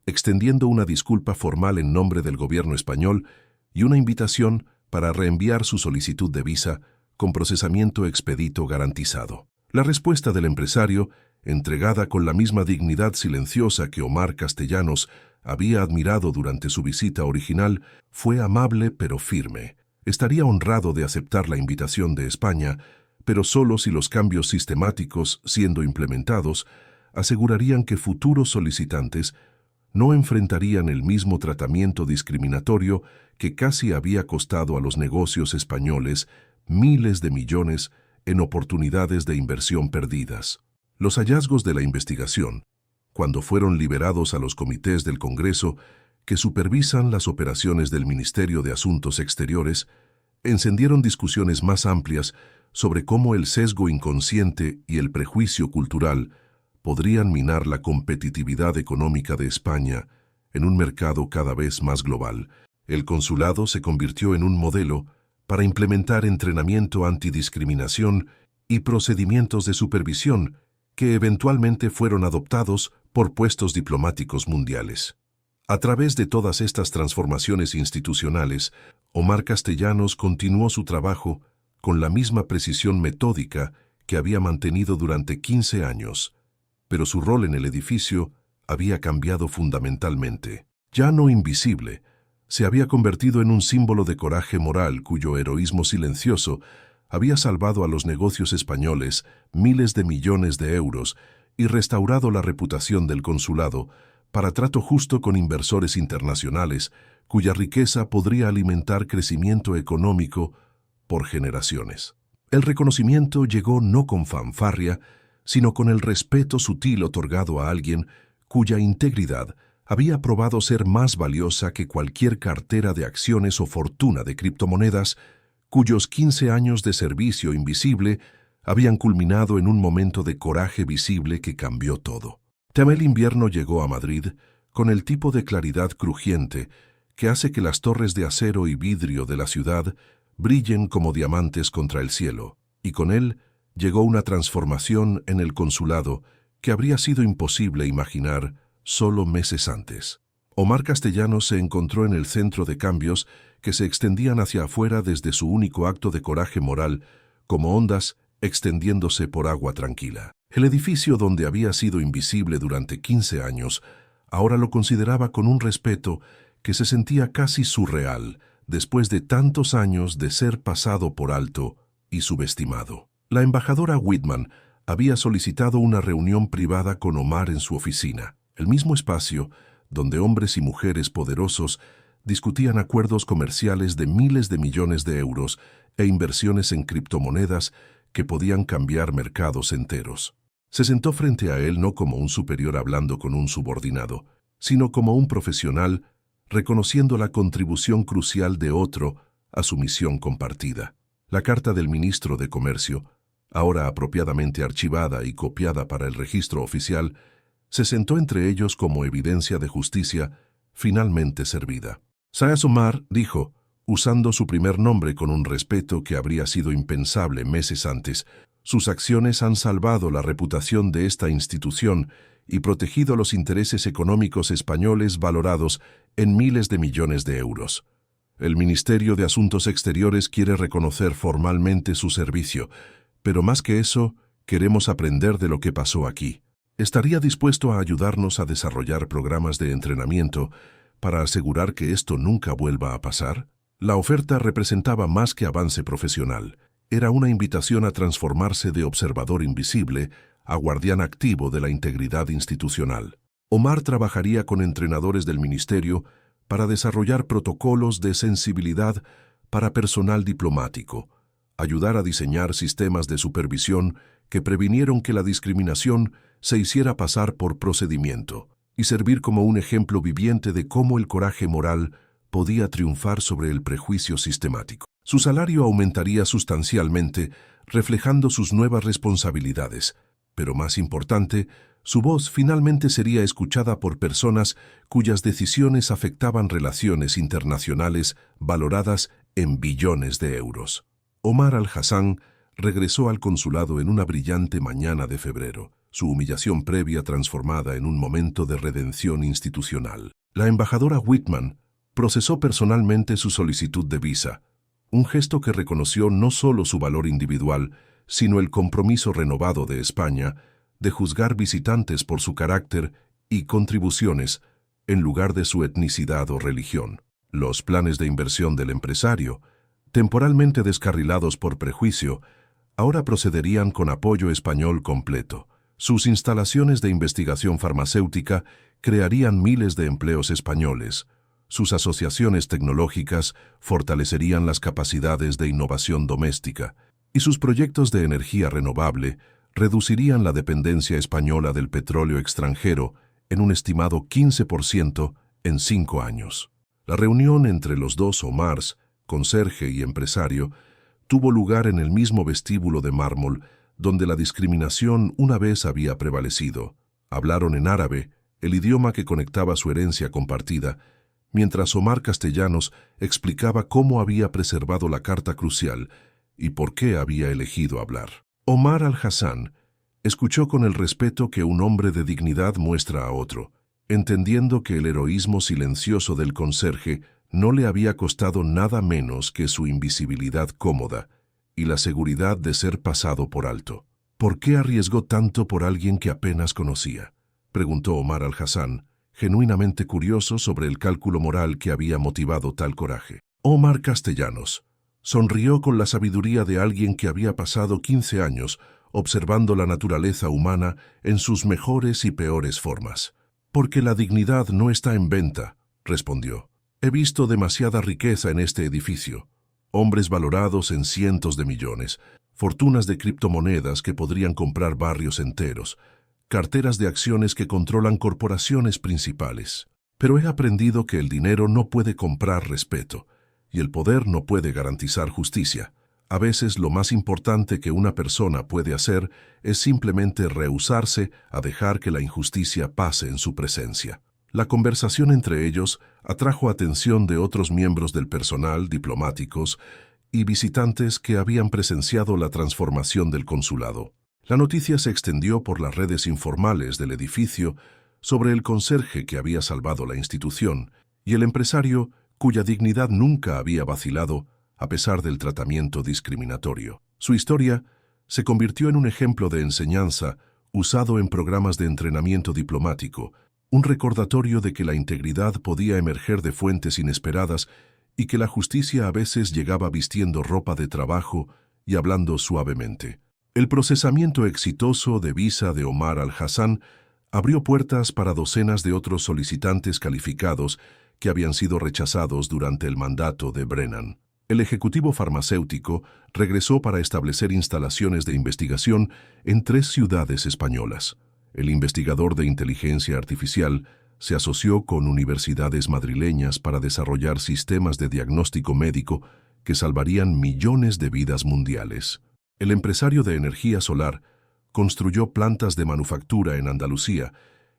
extendiendo una disculpa formal en nombre del gobierno español y una invitación para reenviar su solicitud de visa con procesamiento expedito garantizado. La respuesta del empresario, entregada con la misma dignidad silenciosa que Omar Castellanos había admirado durante su visita original, fue amable pero firme. Estaría honrado de aceptar la invitación de España, pero solo si los cambios sistemáticos, siendo implementados, asegurarían que futuros solicitantes no enfrentarían el mismo tratamiento discriminatorio que casi había costado a los negocios españoles miles de millones en oportunidades de inversión perdidas. Los hallazgos de la investigación, cuando fueron liberados a los comités del Congreso que supervisan las operaciones del Ministerio de Asuntos Exteriores, encendieron discusiones más amplias sobre cómo el sesgo inconsciente y el prejuicio cultural podrían minar la competitividad económica de España en un mercado cada vez más global. El consulado se convirtió en un modelo para implementar entrenamiento antidiscriminación y procedimientos de supervisión que eventualmente fueron adoptados por puestos diplomáticos mundiales. A través de todas estas transformaciones institucionales, Omar Castellanos continuó su trabajo con la misma precisión metódica que había mantenido durante 15 años, pero su rol en el edificio había cambiado fundamentalmente. Ya no invisible, se había convertido en un símbolo de coraje moral cuyo heroísmo silencioso había salvado a los negocios españoles miles de millones de euros y restaurado la reputación del consulado para trato justo con inversores internacionales cuya riqueza podría alimentar crecimiento económico por generaciones. El reconocimiento llegó no con fanfarria, sino con el respeto sutil otorgado a alguien cuya integridad había probado ser más valiosa que cualquier cartera de acciones o fortuna de criptomonedas, cuyos 15 años de servicio invisible habían culminado en un momento de coraje visible que cambió todo. El invierno llegó a Madrid con el tipo de claridad crujiente que hace que las torres de acero y vidrio de la ciudad brillen como diamantes contra el cielo, y con él llegó una transformación en el consulado que habría sido imposible imaginar solo meses antes. Omar Castellanos se encontró en el centro de cambios que se extendían hacia afuera desde su único acto de coraje moral, como ondas extendiéndose por agua tranquila. El edificio donde había sido invisible durante 15 años, ahora lo consideraba con un respeto que se sentía casi surreal después de tantos años de ser pasado por alto y subestimado. La embajadora Whitman había solicitado una reunión privada con Omar en su oficina, el mismo espacio donde hombres y mujeres poderosos discutían acuerdos comerciales de miles de millones de euros e inversiones en criptomonedas que podían cambiar mercados enteros. Se sentó frente a él no como un superior hablando con un subordinado, sino como un profesional reconociendo la contribución crucial de otro a su misión compartida. La carta del ministro de Comercio, ahora apropiadamente archivada y copiada para el registro oficial, se sentó entre ellos como evidencia de justicia finalmente servida. Sayas Omar dijo, usando su primer nombre con un respeto que habría sido impensable meses antes, sus acciones han salvado la reputación de esta institución y protegido los intereses económicos españoles valorados en miles de millones de euros. El Ministerio de Asuntos Exteriores quiere reconocer formalmente su servicio, pero más que eso, queremos aprender de lo que pasó aquí. ¿Estaría dispuesto a ayudarnos a desarrollar programas de entrenamiento para asegurar que esto nunca vuelva a pasar? La oferta representaba más que avance profesional. Era una invitación a transformarse de observador invisible a guardián activo de la integridad institucional. Omar trabajaría con entrenadores del ministerio para desarrollar protocolos de sensibilidad para personal diplomático, ayudar a diseñar sistemas de supervisión que previnieron que la discriminación se hiciera pasar por procedimiento, y servir como un ejemplo viviente de cómo el coraje moral podía triunfar sobre el prejuicio sistemático. Su salario aumentaría sustancialmente, reflejando sus nuevas responsabilidades, pero más importante, su voz finalmente sería escuchada por personas cuyas decisiones afectaban relaciones internacionales valoradas en billones de euros. Omar Al-Hassan regresó al consulado en una brillante mañana de febrero, su humillación previa transformada en un momento de redención institucional. La embajadora Whitman procesó personalmente su solicitud de visa, un gesto que reconoció no solo su valor individual, sino el compromiso renovado de España de juzgar visitantes por su carácter y contribuciones en lugar de su etnicidad o religión. Los planes de inversión del empresario, temporalmente descarrilados por prejuicio, ahora procederían con apoyo español completo. Sus instalaciones de investigación farmacéutica crearían miles de empleos españoles. Sus asociaciones tecnológicas fortalecerían las capacidades de innovación doméstica, y sus proyectos de energía renovable reducirían la dependencia española del petróleo extranjero en un estimado 15% en 5 años. La reunión entre los dos Omars, conserje y empresario, tuvo lugar en el mismo vestíbulo de mármol donde la discriminación una vez había prevalecido. Hablaron en árabe, el idioma que conectaba su herencia compartida, mientras Omar Castellanos explicaba cómo había preservado la carta crucial y por qué había elegido hablar. Omar Al-Hassan escuchó con el respeto que un hombre de dignidad muestra a otro, entendiendo que el heroísmo silencioso del conserje no le había costado nada menos que su invisibilidad cómoda y la seguridad de ser pasado por alto. ¿Por qué arriesgó tanto por alguien que apenas conocía?, preguntó Omar Al-Hassan, genuinamente curioso sobre el cálculo moral que había motivado tal coraje. Omar Castellanos sonrió con la sabiduría de alguien que había pasado 15 años observando la naturaleza humana en sus mejores y peores formas. «Porque la dignidad no está en venta», respondió. «He visto demasiada riqueza en este edificio. Hombres valorados en cientos de millones, fortunas de criptomonedas que podrían comprar barrios enteros, carteras de acciones que controlan corporaciones principales. Pero he aprendido que el dinero no puede comprar respeto, y el poder no puede garantizar justicia. A veces lo más importante que una persona puede hacer es simplemente rehusarse a dejar que la injusticia pase en su presencia. La conversación entre ellos atrajo atención de otros miembros del personal, diplomáticos y visitantes que habían presenciado la transformación del consulado. La noticia se extendió por las redes informales del edificio sobre el conserje que había salvado la institución y el empresario cuya dignidad nunca había vacilado a pesar del tratamiento discriminatorio. Su historia se convirtió en un ejemplo de enseñanza usado en programas de entrenamiento diplomático, un recordatorio de que la integridad podía emerger de fuentes inesperadas y que la justicia a veces llegaba vistiendo ropa de trabajo y hablando suavemente. El procesamiento exitoso de visa de Omar al-Hassan abrió puertas para docenas de otros solicitantes calificados que habían sido rechazados durante el mandato de Brennan. El ejecutivo farmacéutico regresó para establecer instalaciones de investigación en 3 ciudades españolas. El investigador de inteligencia artificial se asoció con universidades madrileñas para desarrollar sistemas de diagnóstico médico que salvarían millones de vidas mundiales. El empresario de energía solar construyó plantas de manufactura en Andalucía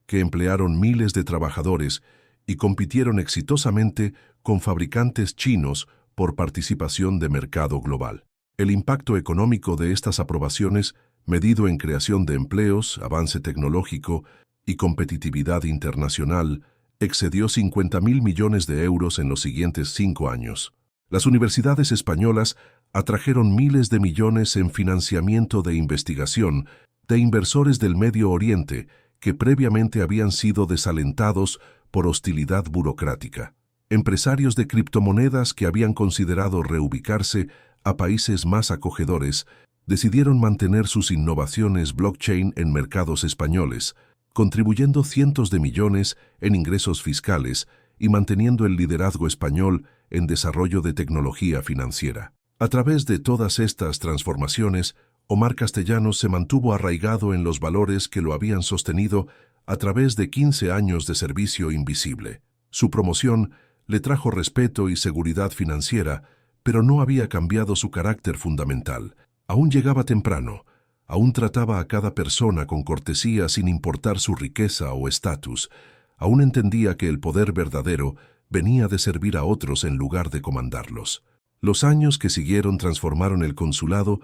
que emplearon miles de trabajadores y compitieron exitosamente con fabricantes chinos por participación de mercado global. El impacto económico de estas aprobaciones, medido en creación de empleos, avance tecnológico y competitividad internacional, excedió 50.000 millones de euros en los siguientes 5 años. Las universidades españolas atrajeron miles de millones en financiamiento de investigación de inversores del Medio Oriente que previamente habían sido desalentados por hostilidad burocrática. Empresarios de criptomonedas que habían considerado reubicarse a países más acogedores decidieron mantener sus innovaciones blockchain en mercados españoles, contribuyendo cientos de millones en ingresos fiscales y manteniendo el liderazgo español en desarrollo de tecnología financiera. A través de todas estas transformaciones, Omar Castellanos se mantuvo arraigado en los valores que lo habían sostenido a través de 15 años de servicio invisible. Su promoción le trajo respeto y seguridad financiera, pero no había cambiado su carácter fundamental. Aún llegaba temprano, aún trataba a cada persona con cortesía sin importar su riqueza o estatus, aún entendía que el poder verdadero venía de servir a otros en lugar de comandarlos. Los años que siguieron transformaron el consulado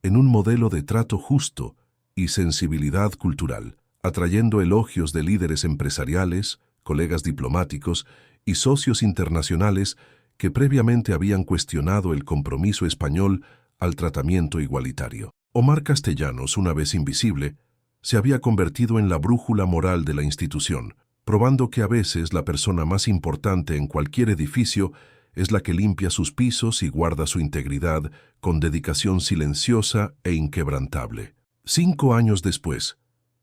en un modelo de trato justo y sensibilidad cultural, atrayendo elogios de líderes empresariales, colegas diplomáticos y socios internacionales que previamente habían cuestionado el compromiso español al tratamiento igualitario. Omar Castellanos, una vez invisible, se había convertido en la brújula moral de la institución, probando que a veces la persona más importante en cualquier edificio es la que limpia sus pisos y guarda su integridad con dedicación silenciosa e inquebrantable. 5 años después,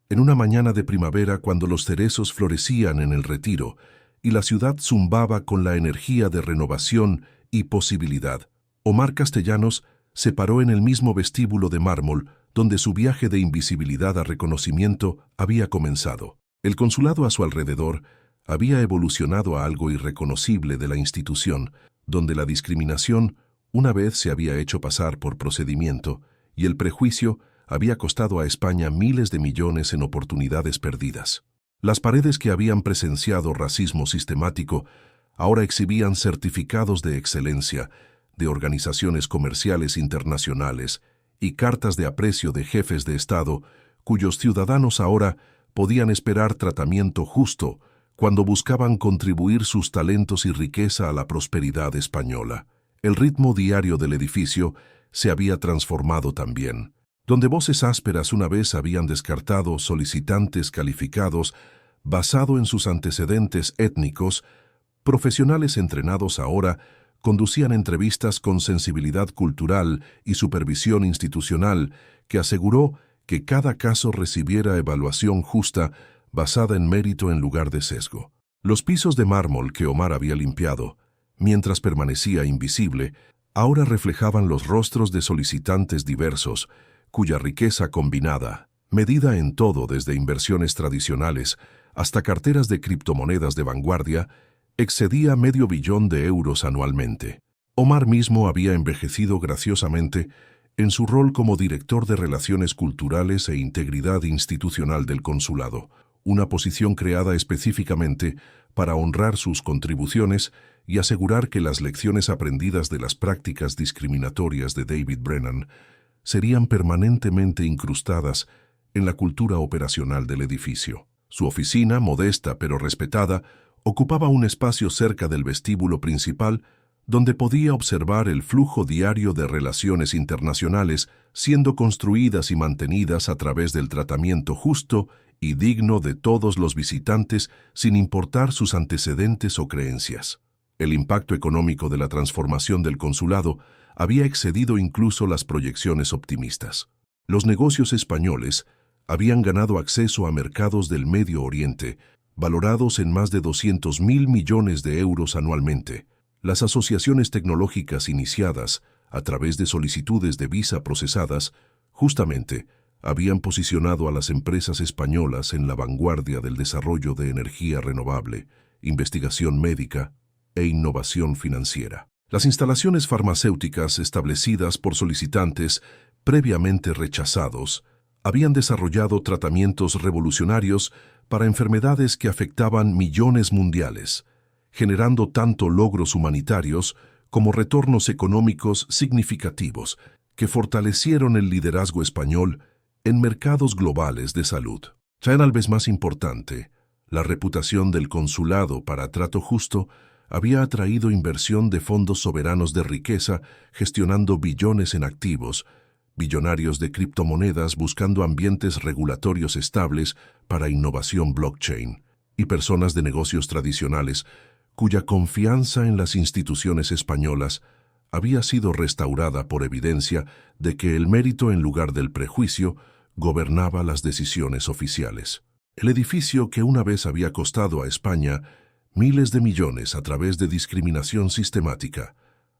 en una mañana de primavera cuando los cerezos florecían en el Retiro y la ciudad zumbaba con la energía de renovación y posibilidad, Omar Castellanos se paró en el mismo vestíbulo de mármol donde su viaje de invisibilidad a reconocimiento había comenzado. El consulado a su alrededor había evolucionado a algo irreconocible de la institución, donde la discriminación una vez se había hecho pasar por procedimiento y el prejuicio había costado a España miles de millones en oportunidades perdidas. Las paredes que habían presenciado racismo sistemático ahora exhibían certificados de excelencia de organizaciones comerciales internacionales y cartas de aprecio de jefes de Estado cuyos ciudadanos ahora podían esperar tratamiento justo cuando buscaban contribuir sus talentos y riqueza a la prosperidad española. El ritmo diario del edificio se había transformado también. Donde voces ásperas una vez habían descartado solicitantes calificados basado en sus antecedentes étnicos, profesionales entrenados ahora conducían entrevistas con sensibilidad cultural y supervisión institucional que aseguró que cada caso recibiera evaluación justa basada en mérito en lugar de sesgo. Los pisos de mármol que Omar había limpiado, mientras permanecía invisible, ahora reflejaban los rostros de solicitantes diversos, cuya riqueza combinada, medida en todo desde inversiones tradicionales hasta carteras de criptomonedas de vanguardia, excedía $500 millones anualmente. Omar mismo había envejecido graciosamente en su rol como director de Relaciones Culturales e Integridad Institucional del Consulado, una posición creada específicamente para honrar sus contribuciones y asegurar que las lecciones aprendidas de las prácticas discriminatorias de David Brennan serían permanentemente incrustadas en la cultura operacional del edificio. Su oficina, modesta pero respetada, ocupaba un espacio cerca del vestíbulo principal donde podía observar el flujo diario de relaciones internacionales siendo construidas y mantenidas a través del tratamiento justo y digno de todos los visitantes sin importar sus antecedentes o creencias. El impacto económico de la transformación del consulado había excedido incluso las proyecciones optimistas. Los negocios españoles habían ganado acceso a mercados del Medio Oriente, valorados en más de 200.000 millones de euros anualmente. Las asociaciones tecnológicas iniciadas a través de solicitudes de visa procesadas, justamente, habían posicionado a las empresas españolas en la vanguardia del desarrollo de energía renovable, investigación médica e innovación financiera. Las instalaciones farmacéuticas establecidas por solicitantes previamente rechazados habían desarrollado tratamientos revolucionarios para enfermedades que afectaban millones mundiales, generando tanto logros humanitarios como retornos económicos significativos que fortalecieron el liderazgo español en mercados globales de salud. Tal vez más importante, la reputación del consulado para trato justo había atraído inversión de fondos soberanos de riqueza gestionando billones en activos, billonarios de criptomonedas buscando ambientes regulatorios estables para innovación blockchain, y personas de negocios tradicionales cuya confianza en las instituciones españolas había sido restaurada por evidencia de que el mérito en lugar del prejuicio gobernaba las decisiones oficiales. El edificio que una vez había costado a España miles de millones a través de discriminación sistemática,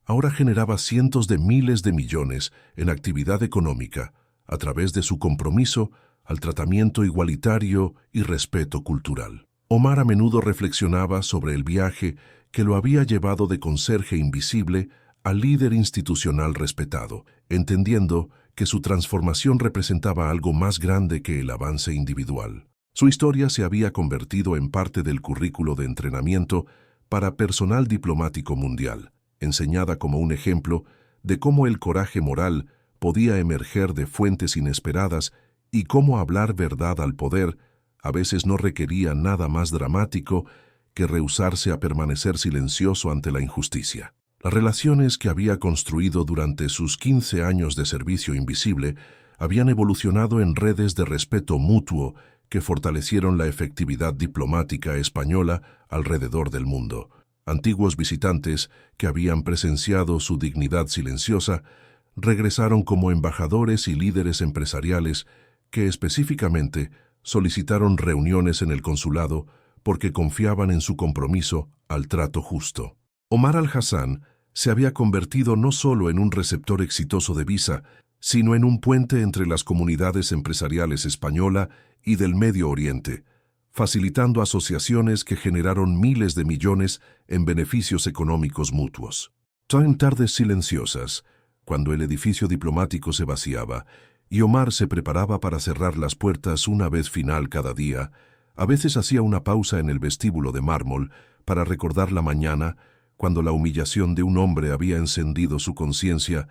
ahora generaba cientos de miles de millones en actividad económica a través de su compromiso al tratamiento igualitario y respeto cultural. Omar a menudo reflexionaba sobre el viaje que lo había llevado de conserje invisible a líder institucional respetado, entendiendo que su transformación representaba algo más grande que el avance individual. Su historia se había convertido en parte del currículo de entrenamiento para personal diplomático mundial, enseñada como un ejemplo de cómo el coraje moral podía emerger de fuentes inesperadas y cómo hablar verdad al poder a veces no requería nada más dramático que rehusarse a permanecer silencioso ante la injusticia. Las relaciones que había construido durante sus 15 años de servicio invisible habían evolucionado en redes de respeto mutuo que fortalecieron la efectividad diplomática española alrededor del mundo. Antiguos visitantes que habían presenciado su dignidad silenciosa regresaron como embajadores y líderes empresariales que específicamente solicitaron reuniones en el consulado porque confiaban en su compromiso al trato justo. Omar Al-Hassan se había convertido no solo en un receptor exitoso de visa, sino en un puente entre las comunidades empresariales española y del Medio Oriente, facilitando asociaciones que generaron miles de millones en beneficios económicos mutuos. En tardes silenciosas, cuando el edificio diplomático se vaciaba y Omar se preparaba para cerrar las puertas una vez final cada día, a veces hacía una pausa en el vestíbulo de mármol para recordar la mañana cuando la humillación de un hombre había encendido su conciencia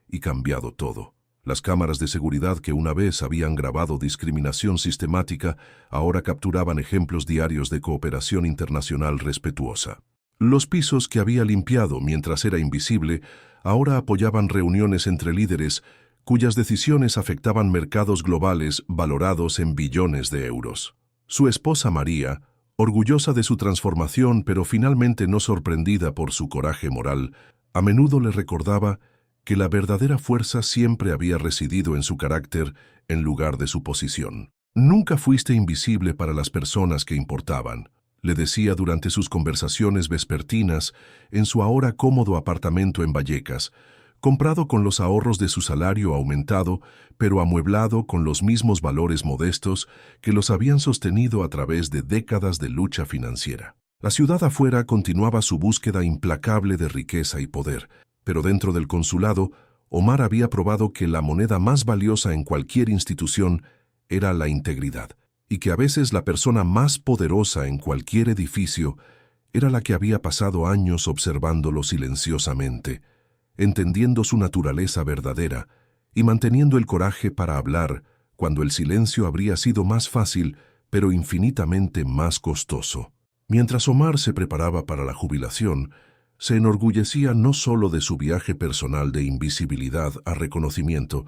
y cambiado todo. Las cámaras de seguridad que una vez habían grabado discriminación sistemática ahora capturaban ejemplos diarios de cooperación internacional respetuosa. Los pisos que había limpiado mientras era invisible ahora apoyaban reuniones entre líderes cuyas decisiones afectaban mercados globales valorados en billones de euros. Su esposa María, orgullosa de su transformación pero finalmente no sorprendida por su coraje moral, a menudo le recordaba que la verdadera fuerza siempre había residido en su carácter en lugar de su posición. Nunca fuiste invisible para las personas que importaban, le decía durante sus conversaciones vespertinas en su ahora cómodo apartamento en Vallecas, comprado con los ahorros de su salario aumentado, pero amueblado con los mismos valores modestos que los habían sostenido a través de décadas de lucha financiera. La ciudad afuera continuaba su búsqueda implacable de riqueza y poder, Pero dentro del consulado, Omar había probado que la moneda más valiosa en cualquier institución era la integridad, y que a veces la persona más poderosa en cualquier edificio era la que había pasado años observándolo silenciosamente, entendiendo su naturaleza verdadera y manteniendo el coraje para hablar cuando el silencio habría sido más fácil, pero infinitamente más costoso. Mientras Omar se preparaba para la jubilación, se enorgullecía no solo de su viaje personal de invisibilidad a reconocimiento,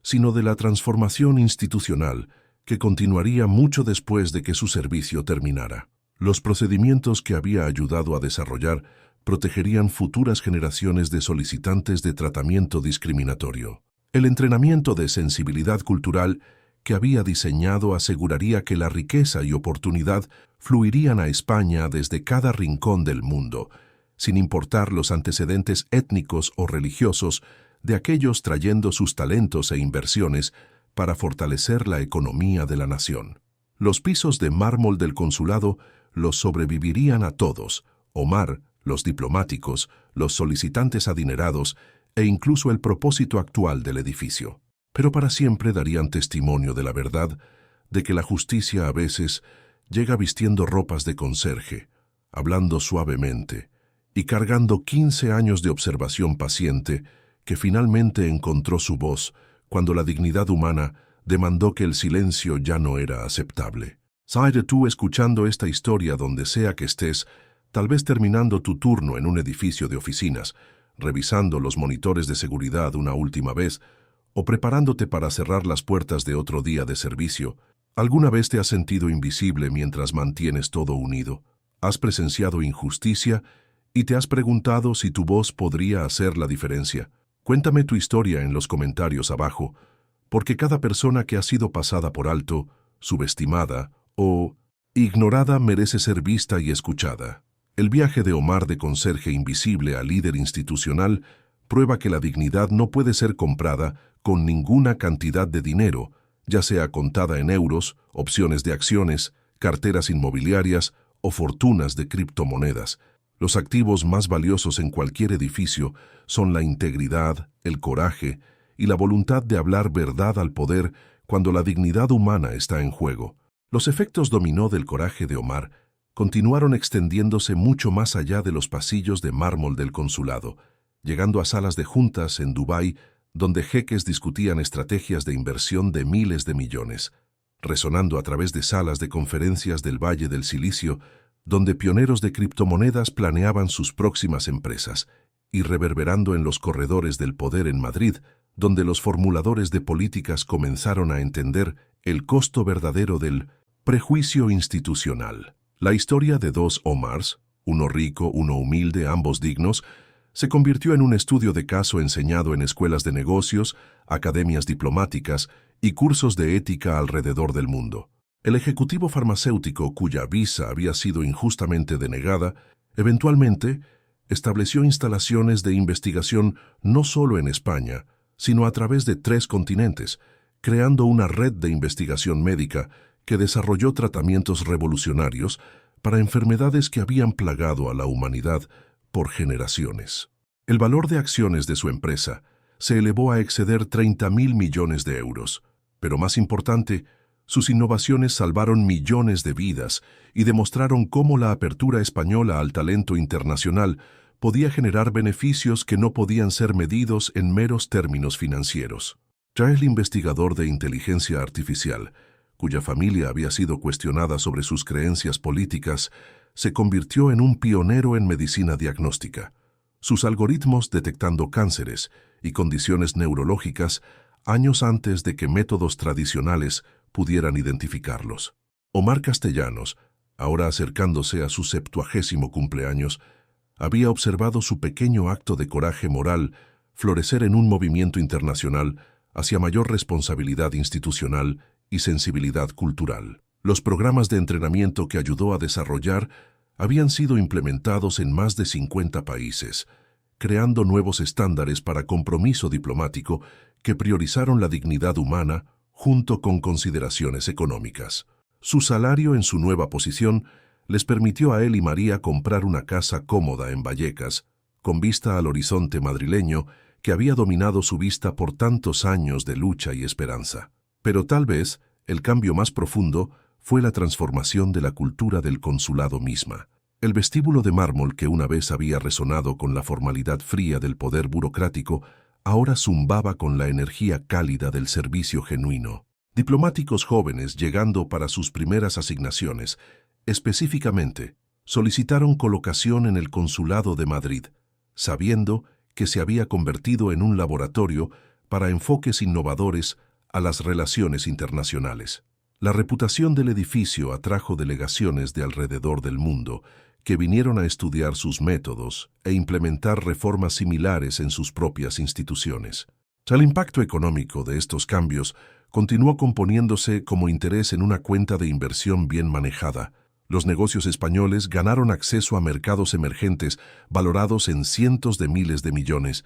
sino de la transformación institucional que continuaría mucho después de que su servicio terminara. Los procedimientos que había ayudado a desarrollar protegerían futuras generaciones de solicitantes de tratamiento discriminatorio. El entrenamiento de sensibilidad cultural que había diseñado aseguraría que la riqueza y oportunidad fluirían a España desde cada rincón del mundo, sin importar los antecedentes étnicos o religiosos de aquellos trayendo sus talentos e inversiones para fortalecer la economía de la nación. Los pisos de mármol del consulado los sobrevivirían a todos: Omar, los diplomáticos, los solicitantes adinerados e incluso el propósito actual del edificio. Pero para siempre darían testimonio de la verdad de que la justicia a veces llega vistiendo ropas de conserje, hablando suavemente y cargando 15 años de observación paciente que finalmente encontró su voz cuando la dignidad humana demandó que el silencio ya no era aceptable. Sabe tú escuchando esta historia donde sea que estés, tal vez terminando tu turno en un edificio de oficinas, revisando los monitores de seguridad una última vez, o preparándote para cerrar las puertas de otro día de servicio. ¿Alguna vez te has sentido invisible mientras mantienes todo unido? ¿Has presenciado injusticia y te has preguntado si tu voz podría hacer la diferencia? Cuéntame tu historia en los comentarios abajo, porque cada persona que ha sido pasada por alto, subestimada o ignorada merece ser vista y escuchada. El viaje de Omar de conserje invisible a líder institucional prueba que la dignidad no puede ser comprada con ninguna cantidad de dinero, ya sea contada en euros, opciones de acciones, carteras inmobiliarias o fortunas de criptomonedas. Los activos más valiosos en cualquier edificio son la integridad, el coraje y la voluntad de hablar verdad al poder cuando la dignidad humana está en juego. Los efectos dominó del coraje de Omar continuaron extendiéndose mucho más allá de los pasillos de mármol del consulado, llegando a salas de juntas en Dubái, donde jeques discutían estrategias de inversión de miles de millones, resonando a través de salas de conferencias del Valle del Silicio, donde pioneros de criptomonedas planeaban sus próximas empresas, y reverberando en los corredores del poder en Madrid, donde los formuladores de políticas comenzaron a entender el costo verdadero del prejuicio institucional. La historia de dos Omars, uno rico, uno humilde, ambos dignos, se convirtió en un estudio de caso enseñado en escuelas de negocios, academias diplomáticas y cursos de ética alrededor del mundo. El ejecutivo farmacéutico, cuya visa había sido injustamente denegada, eventualmente estableció instalaciones de investigación no solo en España, sino a través de 3 continentes, creando una red de investigación médica que desarrolló tratamientos revolucionarios para enfermedades que habían plagado a la humanidad por generaciones. El valor de acciones de su empresa se elevó a exceder 30.000 millones de euros, pero más importante, sus innovaciones salvaron millones de vidas y demostraron cómo la apertura española al talento internacional podía generar beneficios que no podían ser medidos en meros términos financieros. Ya el investigador de inteligencia artificial, cuya familia había sido cuestionada sobre sus creencias políticas, se convirtió en un pionero en medicina diagnóstica. Sus algoritmos detectando cánceres y condiciones neurológicas años antes de que métodos tradicionales pudieran identificarlos. Omar Castellanos, ahora acercándose a su 70º cumpleaños, había observado su pequeño acto de coraje moral florecer en un movimiento internacional hacia mayor responsabilidad institucional y sensibilidad cultural. Los programas de entrenamiento que ayudó a desarrollar habían sido implementados en más de 50 países, creando nuevos estándares para compromiso diplomático que priorizaron la dignidad humana junto con consideraciones económicas. Su salario en su nueva posición les permitió a él y María comprar una casa cómoda en Vallecas, con vista al horizonte madrileño que había dominado su vista por tantos años de lucha y esperanza. Pero tal vez el cambio más profundo fue la transformación de la cultura del consulado misma. El vestíbulo de mármol que una vez había resonado con la formalidad fría del poder burocrático, ahora zumbaba con la energía cálida del servicio genuino. Diplomáticos jóvenes llegando para sus primeras asignaciones, específicamente, solicitaron colocación en el Consulado de Madrid, sabiendo que se había convertido en un laboratorio para enfoques innovadores a las relaciones internacionales. La reputación del edificio atrajo delegaciones de alrededor del mundo que vinieron a estudiar sus métodos e implementar reformas similares en sus propias instituciones. El impacto económico de estos cambios continuó componiéndose como interés en una cuenta de inversión bien manejada. Los negocios españoles ganaron acceso a mercados emergentes valorados en cientos de miles de millones,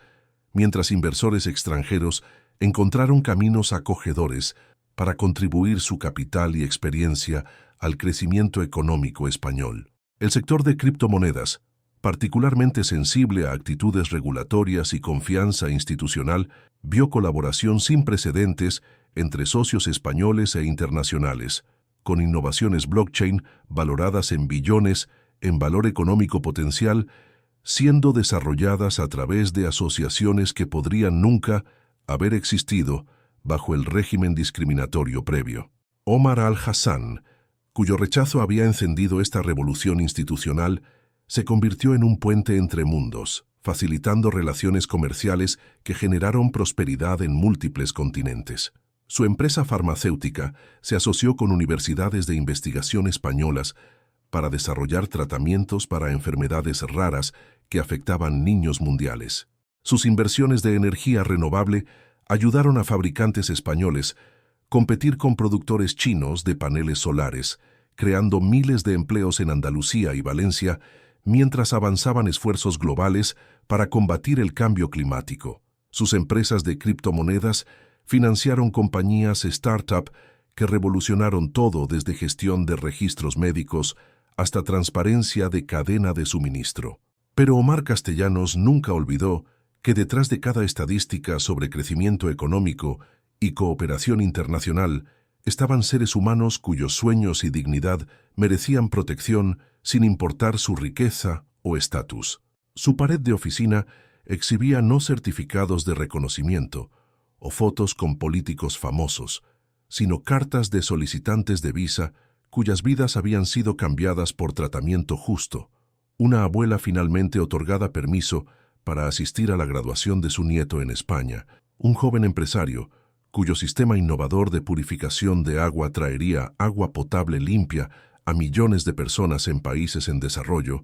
mientras inversores extranjeros encontraron caminos acogedores para contribuir su capital y experiencia al crecimiento económico español. El sector de criptomonedas, particularmente sensible a actitudes regulatorias y confianza institucional, vio colaboración sin precedentes entre socios españoles e internacionales, con innovaciones blockchain valoradas en billones en valor económico potencial, siendo desarrolladas a través de asociaciones que podrían nunca haber existido bajo el régimen discriminatorio previo. Omar al-Hassan, cuyo rechazo había encendido esta revolución institucional, se convirtió en un puente entre mundos, facilitando relaciones comerciales que generaron prosperidad en múltiples continentes. Su empresa farmacéutica se asoció con universidades de investigación españolas para desarrollar tratamientos para enfermedades raras que afectaban niños mundiales. Sus inversiones de energía renovable ayudaron a fabricantes españoles competir con productores chinos de paneles solares, creando miles de empleos en Andalucía y Valencia, mientras avanzaban esfuerzos globales para combatir el cambio climático. Sus empresas de criptomonedas financiaron compañías startup que revolucionaron todo desde gestión de registros médicos hasta transparencia de cadena de suministro. Pero Omar Castellanos nunca olvidó que detrás de cada estadística sobre crecimiento económico y cooperación internacional estaban seres humanos cuyos sueños y dignidad merecían protección sin importar su riqueza o estatus. Su pared de oficina exhibía no certificados de reconocimiento o fotos con políticos famosos, sino cartas de solicitantes de visa cuyas vidas habían sido cambiadas por tratamiento justo, una abuela finalmente otorgada permiso para asistir a la graduación de su nieto en España, un joven empresario cuyo sistema innovador de purificación de agua traería agua potable limpia a millones de personas en países en desarrollo,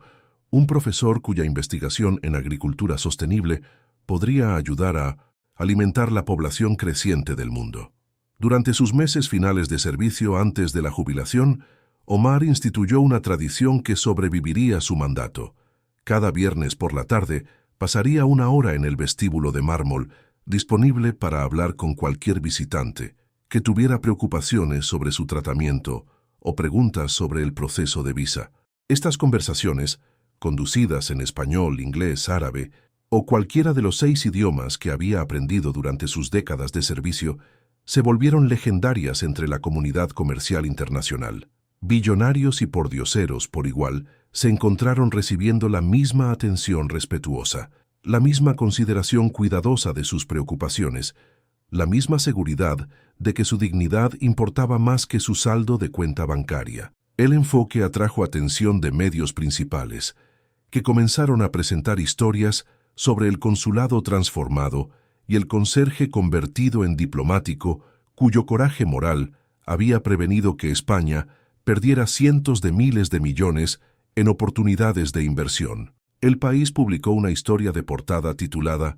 un profesor cuya investigación en agricultura sostenible podría ayudar a alimentar la población creciente del mundo. Durante sus meses finales de servicio antes de la jubilación, Omar instituyó una tradición que sobreviviría su mandato. Cada viernes por la tarde pasaría una hora en el vestíbulo de mármol, disponible para hablar con cualquier visitante que tuviera preocupaciones sobre su tratamiento o preguntas sobre el proceso de visa. Estas conversaciones, conducidas en español, inglés, árabe o cualquiera de los 6 idiomas que había aprendido durante sus décadas de servicio, se volvieron legendarias entre la comunidad comercial internacional. Billonarios y pordioseros, por igual, se encontraron recibiendo la misma atención respetuosa, la misma consideración cuidadosa de sus preocupaciones, la misma seguridad de que su dignidad importaba más que su saldo de cuenta bancaria. El enfoque atrajo atención de medios principales, que comenzaron a presentar historias sobre el consulado transformado y el conserje convertido en diplomático, cuyo coraje moral había prevenido que España perdiera cientos de miles de millones en oportunidades de inversión. El País publicó una historia de portada titulada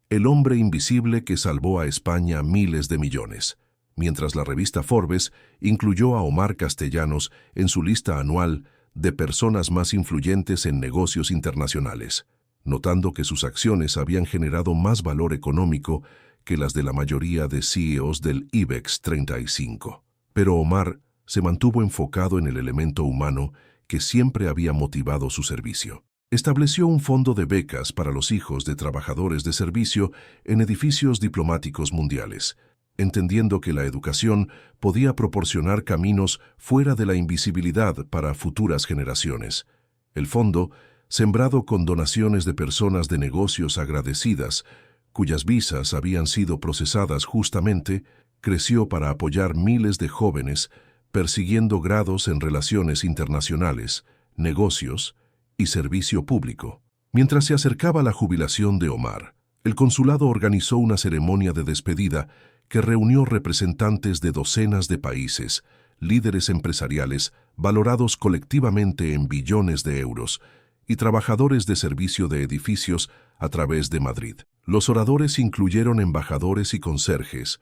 «El hombre invisible que salvó a España miles de millones», mientras la revista Forbes incluyó a Omar Castellanos en su lista anual de personas más influyentes en negocios internacionales, notando que sus acciones habían generado más valor económico que las de la mayoría de CEOs del IBEX 35. Pero Omar se mantuvo enfocado en el elemento humano que siempre había motivado su servicio. Estableció un fondo de becas para los hijos de trabajadores de servicio en edificios diplomáticos mundiales, entendiendo que la educación podía proporcionar caminos fuera de la invisibilidad para futuras generaciones. El fondo, sembrado con donaciones de personas de negocios agradecidas, cuyas visas habían sido procesadas justamente, creció para apoyar miles de jóvenes persiguiendo grados en relaciones internacionales, negocios y servicio público. Mientras se acercaba la jubilación de Omar, el consulado organizó una ceremonia de despedida que reunió representantes de docenas de países, líderes empresariales valorados colectivamente en billones de euros y trabajadores de servicio de edificios a través de Madrid. Los oradores incluyeron embajadores y conserjes,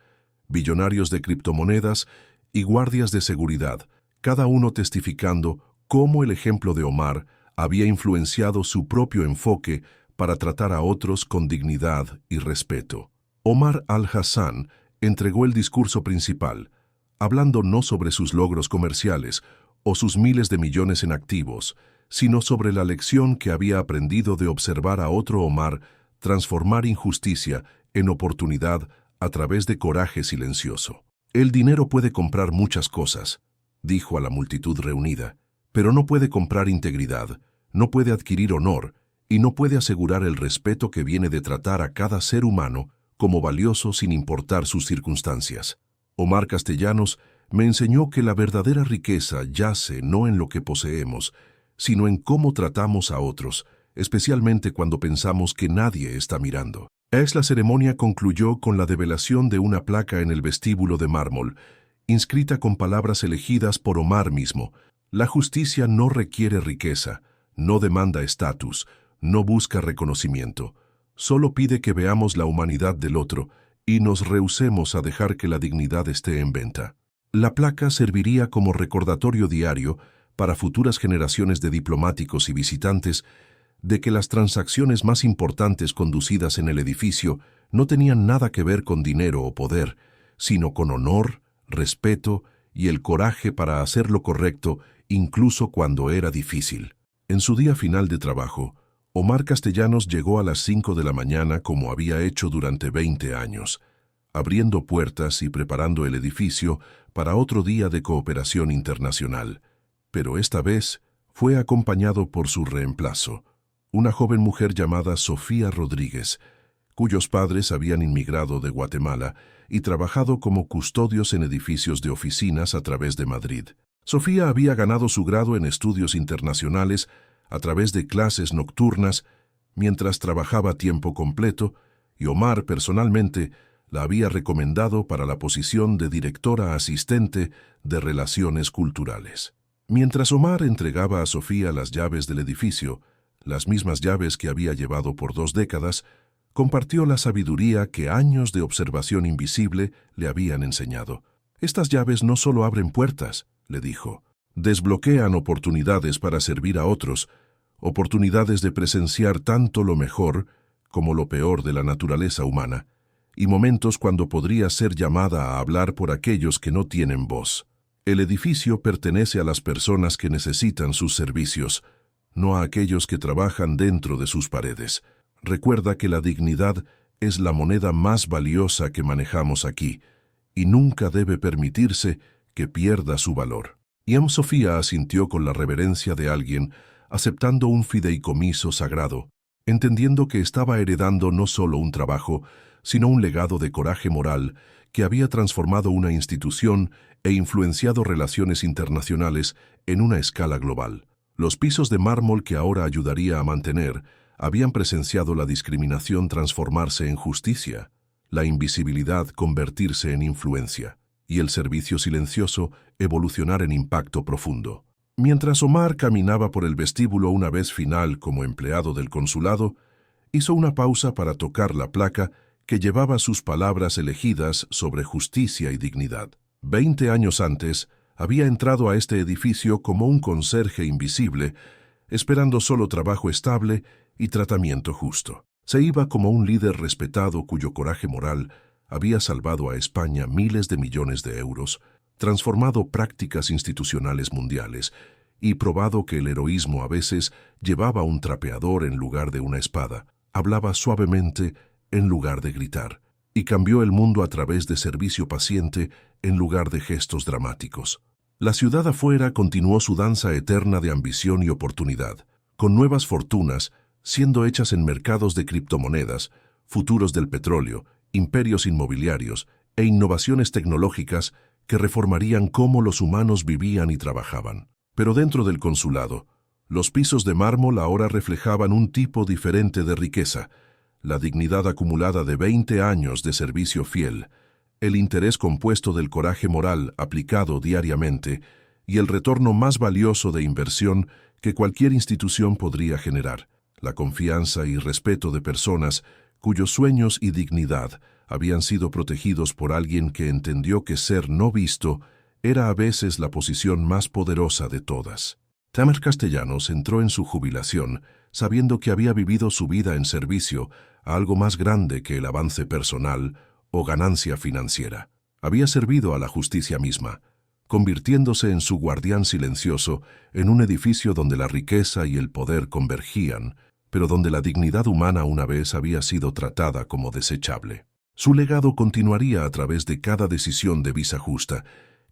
billonarios de criptomonedas y guardias de seguridad, cada uno testificando cómo el ejemplo de Omar había influenciado su propio enfoque para tratar a otros con dignidad y respeto. Omar Al-Hassan entregó el discurso principal, hablando no sobre sus logros comerciales o sus miles de millones en activos, sino sobre la lección que había aprendido de observar a otro Omar transformar injusticia en oportunidad a través de coraje silencioso. El dinero puede comprar muchas cosas, dijo a la multitud reunida, pero no puede comprar integridad, no puede adquirir honor y no puede asegurar el respeto que viene de tratar a cada ser humano como valioso sin importar sus circunstancias. Omar Castellanos me enseñó que la verdadera riqueza yace no en lo que poseemos, sino en cómo tratamos a otros, especialmente cuando pensamos que nadie está mirando. La ceremonia concluyó con la develación de una placa en el vestíbulo de mármol, inscrita con palabras elegidas por Omar mismo. La justicia no requiere riqueza, no demanda estatus, no busca reconocimiento. Solo pide que veamos la humanidad del otro y nos rehusemos a dejar que la dignidad esté en venta. La placa serviría como recordatorio diario para futuras generaciones de diplomáticos y visitantes de que las transacciones más importantes conducidas en el edificio no tenían nada que ver con dinero o poder, sino con honor, respeto y el coraje para hacer lo correcto incluso cuando era difícil. En su día final de trabajo, Omar Castellanos llegó a las 5 de la mañana como había hecho durante 20 años, abriendo puertas y preparando el edificio para otro día de cooperación internacional. Pero esta vez fue acompañado por su reemplazo, una joven mujer llamada Sofía Rodríguez, cuyos padres habían inmigrado de Guatemala y trabajado como custodios en edificios de oficinas a través de Madrid. Sofía había ganado su grado en estudios internacionales a través de clases nocturnas mientras trabajaba a tiempo completo, y Omar personalmente la había recomendado para la posición de directora asistente de Relaciones Culturales. Mientras Omar entregaba a Sofía las llaves del edificio, las mismas llaves que había llevado por 2 décadas, compartió la sabiduría que años de observación invisible le habían enseñado. Estas llaves no solo abren puertas, le dijo, desbloquean oportunidades para servir a otros, oportunidades de presenciar tanto lo mejor como lo peor de la naturaleza humana, y momentos cuando podría ser llamada a hablar por aquellos que no tienen voz. El edificio pertenece a las personas que necesitan sus servicios, no a aquellos que trabajan dentro de sus paredes. Recuerda que la dignidad es la moneda más valiosa que manejamos aquí, y nunca debe permitirse que pierda su valor. Y Sofía asintió con la reverencia de alguien, aceptando un fideicomiso sagrado, entendiendo que estaba heredando no solo un trabajo, sino un legado de coraje moral que había transformado una institución e influenciado relaciones internacionales en una escala global. Los pisos de mármol que ahora ayudaría a mantener habían presenciado la discriminación transformarse en justicia, la invisibilidad convertirse en influencia, y el servicio silencioso evolucionar en impacto profundo. Mientras Omar caminaba por el vestíbulo una vez final como empleado del consulado, hizo una pausa para tocar la placa que llevaba sus palabras elegidas sobre justicia y dignidad. 20 años antes, había entrado a este edificio como un conserje invisible, esperando solo trabajo estable y tratamiento justo. Se iba como un líder respetado cuyo coraje moral había salvado a España miles de millones de euros, transformado prácticas institucionales mundiales y probado que el heroísmo a veces llevaba un trapeador en lugar de una espada, hablaba suavemente en lugar de gritar, y cambió el mundo a través de servicio paciente en lugar de gestos dramáticos. La ciudad afuera continuó su danza eterna de ambición y oportunidad, con nuevas fortunas siendo hechas en mercados de criptomonedas, futuros del petróleo, imperios inmobiliarios e innovaciones tecnológicas que reformarían cómo los humanos vivían y trabajaban. Pero dentro del consulado, los pisos de mármol ahora reflejaban un tipo diferente de riqueza, la dignidad acumulada de 20 años de servicio fiel, el interés compuesto del coraje moral aplicado diariamente y el retorno más valioso de inversión que cualquier institución podría generar, la confianza y respeto de personas cuyos sueños y dignidad habían sido protegidos por alguien que entendió que ser no visto era a veces la posición más poderosa de todas. Tamer Castellanos entró en su jubilación sabiendo que había vivido su vida en servicio a algo más grande que el avance personal o ganancia financiera. Había servido a la justicia misma, convirtiéndose en su guardián silencioso en un edificio donde la riqueza y el poder convergían, pero donde la dignidad humana una vez había sido tratada como desechable. Su legado continuaría a través de cada decisión de visa justa,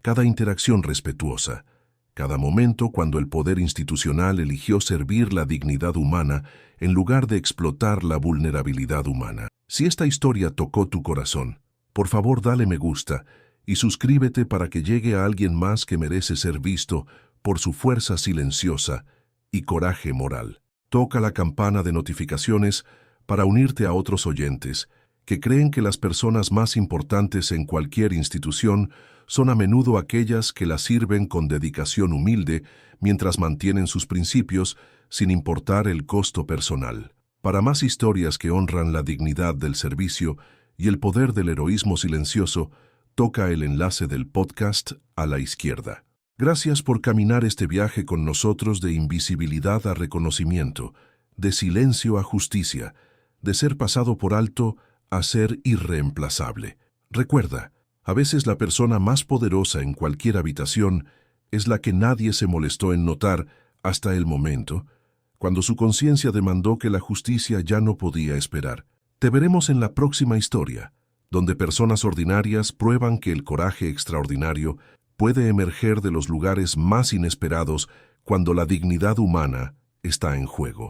cada interacción respetuosa, cada momento cuando el poder institucional eligió servir la dignidad humana en lugar de explotar la vulnerabilidad humana. Si esta historia tocó tu corazón, por favor dale me gusta y suscríbete para que llegue a alguien más que merece ser visto por su fuerza silenciosa y coraje moral. Toca la campana de notificaciones para unirte a otros oyentes que creen que las personas más importantes en cualquier institución son a menudo aquellas que la sirven con dedicación humilde mientras mantienen sus principios sin importar el costo personal. Para más historias que honran la dignidad del servicio y el poder del heroísmo silencioso, toca el enlace del podcast a la izquierda. Gracias por caminar este viaje con nosotros de invisibilidad a reconocimiento, de silencio a justicia, de ser pasado por alto a ser irreemplazable. Recuerda, a veces la persona más poderosa en cualquier habitación es la que nadie se molestó en notar hasta el momento, cuando su conciencia demandó que la justicia ya no podía esperar. Te veremos en la próxima historia, donde personas ordinarias prueban que el coraje extraordinario puede emerger de los lugares más inesperados cuando la dignidad humana está en juego.